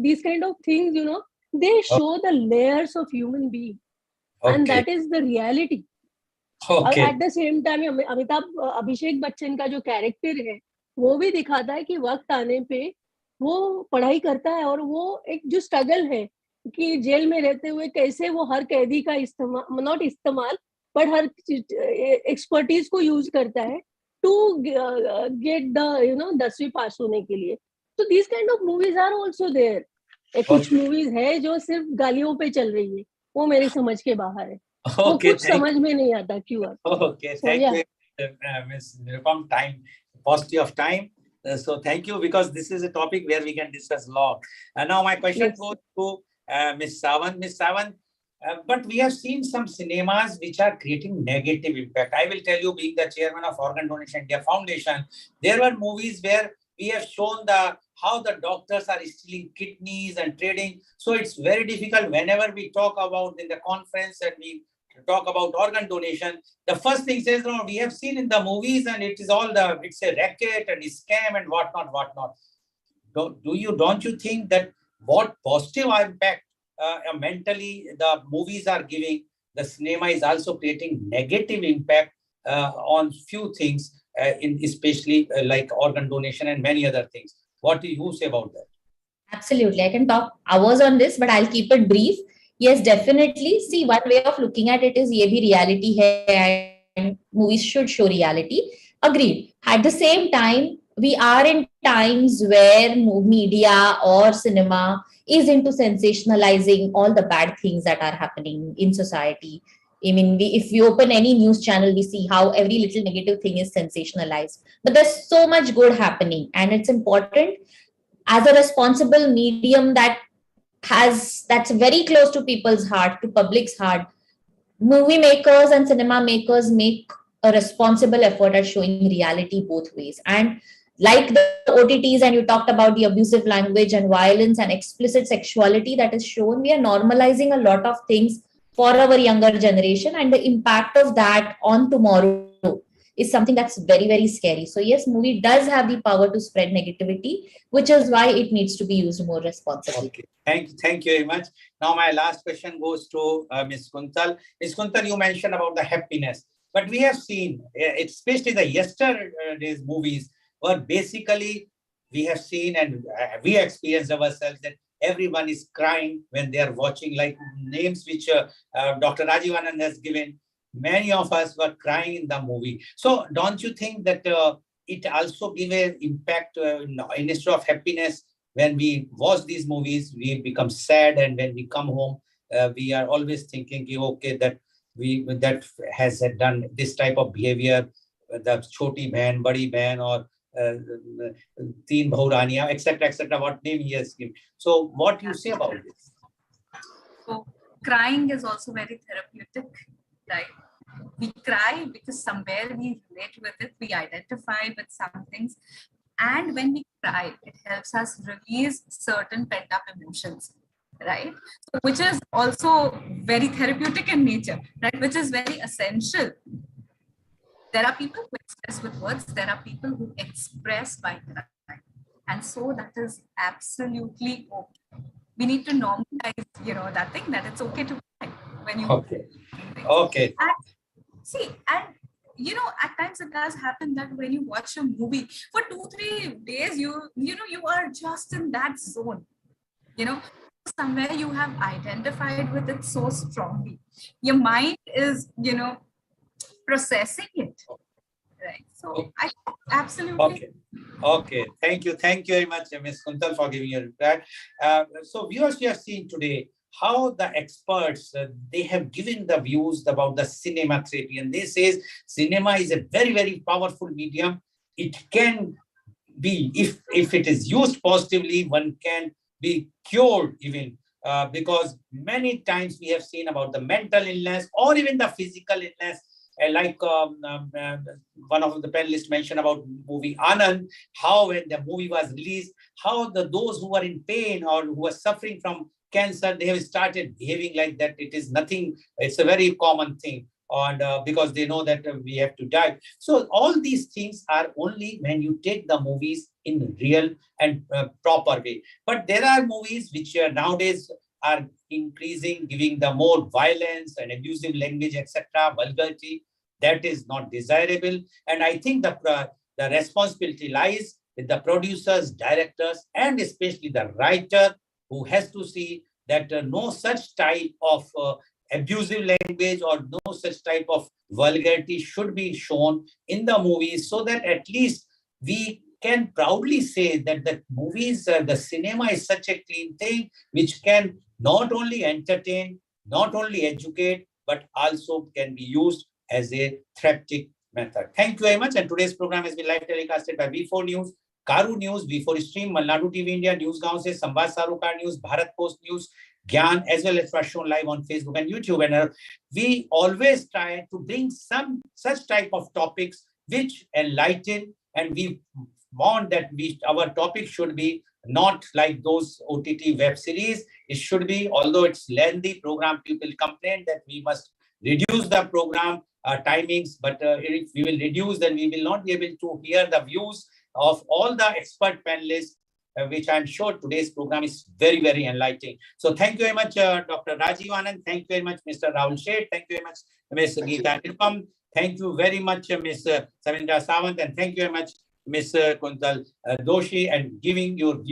these kind of things, they show the layers of human being, and that is the reality. Okay. At the same time, Abhishek Bachchan का जो कैरेक्टर है वो भी दिखाता है कि वक्त आने पे वो पढ़ाई करता है और वो एक जो स्ट्रगल है कि जेल में रहते हुए कैसे वो हर कैदी का इस्तेमाल पर हर एक्सपर्टीज को यूज करता है टू गेट द 10वीं पास होने के लिए. तो this kind of movies are also there. कुछ मूवीज है जो सिर्फ गालियों पे चल रही है, वो मेरे समझ के बाहर है. वो कुछ समझ में नहीं आता क्यों. Okay, thank you, Ms. Nirupam. Paucity of time. So thank you, because this is a topic where we can discuss a lot. And now my question goes to Ms. Sawant. Ms. Sawant, but we have seen some cinemas which are creating negative impact. I will tell you, being the chairman of Organ Donation India Foundation, there were movies where We have shown how the doctors are stealing kidneys and trading. So it's very difficult whenever we talk about in the conference and we talk about organ donation. The first thing says, no, we have seen in the movies and it is all it's a racket and a scam and whatnot. Don't you think that what positive impact mentally the movies are giving, the cinema is also creating negative impact on few things, especially like organ donation and many other things. What do you say about that? Absolutely. I can talk hours on this, but I'll keep it brief. Yes, definitely. See, one way of looking at it is ye bhi reality hai and movies should show reality. Agreed. At the same time, we are in times where media or cinema is into sensationalizing all the bad things that are happening in society. I mean, if we open any news channel, we see how every little negative thing is sensationalized. But there's so much good happening, and it's important as a responsible medium that's very close to people's heart, to public's heart. Movie makers and cinema makers make a responsible effort at showing reality both ways. And like the OTTs, and you talked about the abusive language and violence and explicit sexuality that is shown, we are normalizing a lot of things for our younger generation, and the impact of that on tomorrow is something that's very, very scary. So yes, movie does have the power to spread negativity, which is why it needs to be used more responsibly. Okay. Thank you very much. Now my last question goes to Ms. 𝐂𝐀𝐑𝐔. Ms. 𝐂𝐂𝐑𝐔, you mentioned about the happiness, but we have seen, especially the yesterday's movies, were basically, we have seen and we experienced ourselves that everyone is crying when they are watching, like names which Dr. Rajiv has given. Many of us were crying in the movie. So don't you think that it also give an impact instead of happiness? When we watch these movies, we become sad, and when we come home, we are always thinking, okay, that has done this type of behavior, the choti bhan, badi bhan, or teen bhauraniya, etc., what name he has given. So what do you say about this? So crying is also very therapeutic, right? We cry because somewhere we relate with it, we identify with some things. And when we cry, it helps us release certain pent-up emotions, right? So, which is also very therapeutic in nature, right? Which is very essential. There are people who express with words. There are people who express by crying. And so that is absolutely okay. We need to normalize, that thing, that it's okay to cry when you... Okay. And at times it does happen that when you watch a movie for 2-3 days, you are just in that zone. Somewhere you have identified with it so strongly. Your mind is, processing it. Right. So I absolutely. Okay. Thank you very much, Ms. 𝐂𝐀𝐔, for giving your reply. So viewers, we have seen today how the experts, they have given the views about the cinema therapy, and they say cinema is a very, very powerful medium. It can be, if it is used positively, one can be cured even, because many times we have seen about the mental illness or even the physical illness. Like one of the panelists mentioned about movie Anand, how when the movie was released, how those who are in pain or who are suffering from cancer, they have started behaving like that. It is nothing. It's a very common thing, and because they know that we have to die. So all these things are only when you take the movies in real and proper way. But there are movies which nowadays are increasing, giving the more violence and abusive language, etc., vulgarity. That is not desirable. And I think the responsibility lies with the producers, directors, and especially the writer, who has to see that no such type of abusive language or no such type of vulgarity should be shown in the movies, so that at least we can proudly say that the movies, the cinema is such a clean thing which can not only entertain, not only educate, but also can be used as a therapeutic method. Thank you very much. And today's program has been live telecasted by V4 News, Caru News, V4 Stream, Malnadu TV India, NewsGaon se, Samvad Sarokar News, Bharat Post News, Gyan, as well as shown live on Facebook and YouTube. And we always try to bring some such type of topics which enlighten, and we want that our topic should be not like those OTT web series. It should be, although it's lengthy program, people complain that we must reduce the program timings, but if we will reduce, then we will not be able to hear the views of all the expert panelists, which I'm sure today's program is very, very enlightening. So thank you very much, Dr. Rajiv Anand. Thank you very much, Mr. Rahul Sheth. Thank you very much, Ms. 𝐂𝐀𝐑𝐔 𝐍𝐄𝐖𝐒. Thank you very much, Ms. Samindra Sawant, and thank you very much, Ms. 𝐂𝐀𝐑𝐔 𝍍𝐄𝐖𝐒, and giving your views.